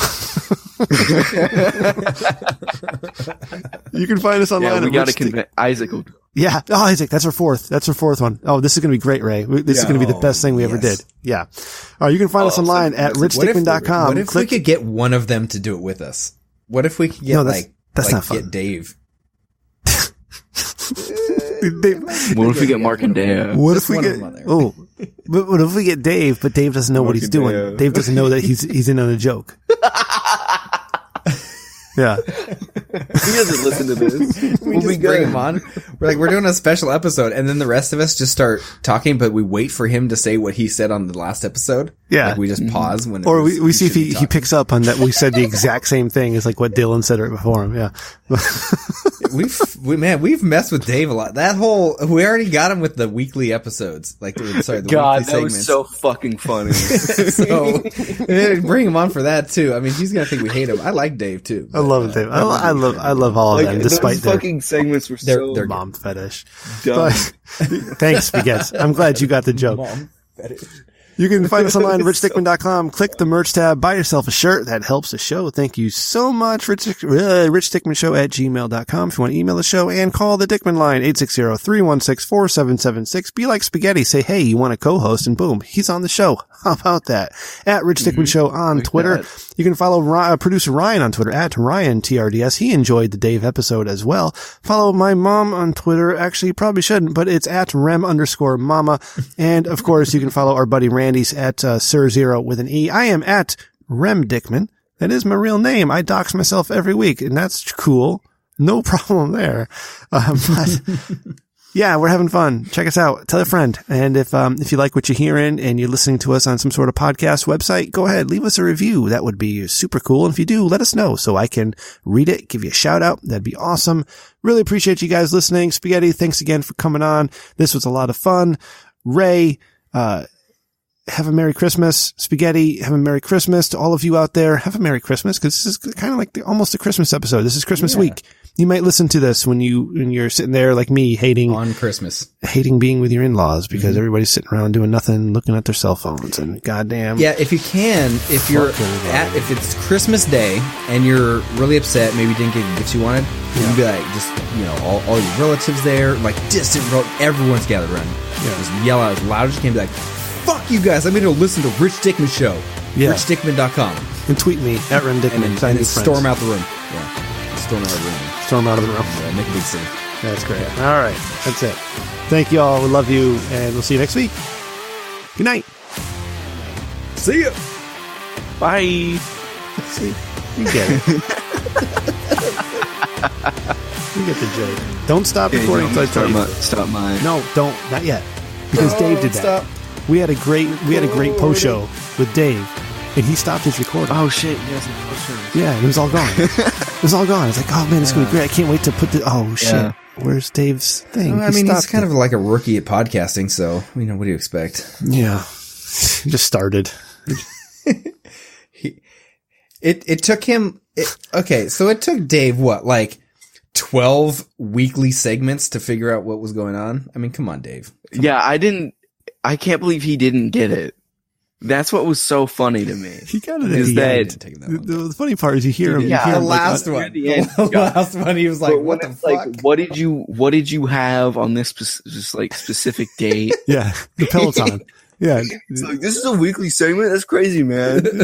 you can find us online. Yeah, we got to convince Isaac. Yeah. Oh, Isaac, that's our fourth one. Oh, this is going to be great, Ray. This is going to be the best thing we ever did. Yeah. All right. You can find us online at richdickman.com. What if we could get one of them to do it with us? What if we could get that's not fun. Get Dave? What if we get Mark and Dea? What if we get Dave, but Dave doesn't know what he's doing. Dave doesn't know that he's in on a joke. Yeah. He doesn't listen to this. We just bring him on. We're doing a special episode, and then the rest of us just start talking, but we wait for him to say what he said on the last episode. Yeah. Like we just pause when, or we see if he picks up on that. We said the exact same thing as like what Dylan said right before him. Yeah. We've messed with Dave a lot. We already got him with the weekly episodes. Like, the weekly God, that segments. was so fucking funny. So bring him on for that too. I mean, he's gonna think we hate him. I like Dave too. But, I love Dave. I love all of them, despite those fucking segments were their mom fetish. Dumb. But, thanks, Spaghetti. I'm glad you got the joke. Mom fetish. You can find us online at richdickman.com. Click the merch tab. Buy yourself a shirt. That helps the show. Thank you so much. richdickmanshow@gmail.com. If you want to email the show and call the Dickman line, 860-316-4776. Be like Spaghetti. Say, hey, you want a co-host? And boom, he's on the show. How about that? At Rich Dickman Show on Twitter. You can follow producer Ryan on Twitter at RyanTRDS. He enjoyed the Dave episode as well. Follow my mom on Twitter. Actually, you probably shouldn't, but it's at Rem_Mama. And of course, you can follow our buddy Randy's at Sir Zero with an E. I am at Rem Dickman. That is my real name. I dox myself every week, and that's cool. No problem there. But yeah, we're having fun. Check us out. Tell a friend. And if you like what you're hearing and you're listening to us on some sort of podcast website, go ahead, leave us a review. That would be super cool. And if you do, let us know so I can read it, give you a shout out. That'd be awesome. Really appreciate you guys listening. Spaghetti, thanks again for coming on. This was a lot of fun. Ray, have a Merry Christmas. Spaghetti, have a Merry Christmas to all of you out there. Have a Merry Christmas, because this is kind of like almost a Christmas episode. This is Christmas week. You might listen to this when you're sitting there like me hating being with your in-laws because everybody's sitting around doing nothing, looking at their cell phones and goddamn. Yeah, if you can, if it's Christmas Day and you're really upset, maybe you didn't get what you wanted, you can be like, just, all your relatives there, like distant, everyone's gathered around. Yeah. Just yell out as loud as you can, be like, fuck you guys, I'm going to listen to Rich Dickman Show. Yeah. RichDickman.com. And tweet me at Rem Dickman. And then storm out the room. Yeah. Storm out of the room. Storm out of the room. Yeah, make a big scene. That's great. Yeah. All right. That's it. Thank you all. We love you. And we'll see you next week. Good night. See ya. Bye. See, you get it. You get the joke. Don't stop recording until I tell you. Stop mine. No, don't. Not yet. Because Dave did that. Stop. We had a great post show with Dave. And he stopped his recording. Oh shit! Yes, post show. Yeah, and it was all gone. It was all gone. It's like, oh man, it's gonna be great. I can't wait to put the. Oh shit! Yeah. Where's Dave's thing? Well, I mean, he's kind of like a rookie at podcasting, so what do you expect? Yeah, just started. It took him. Okay, so it took Dave like 12 weekly segments to figure out what was going on. I mean, come on, Dave. I can't believe he didn't get it. That's what was so funny to me. He got it at the end. The funny part is you hear him. Yeah, the last one. The last one, he was like, "What the fuck? Like, what did you have on this specific date?" Yeah, the Peloton. Yeah, it's like, this is a weekly segment. That's crazy, man. I'm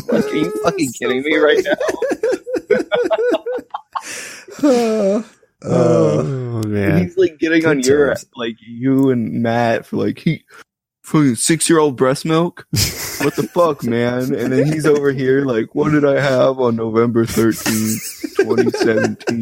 like, are you fucking kidding me right now? Oh man, and he's like getting on your you and Matt for like fucking 6-year-old breast milk. What the fuck, man? And then he's over here like, what did I have on November 13th, 2017?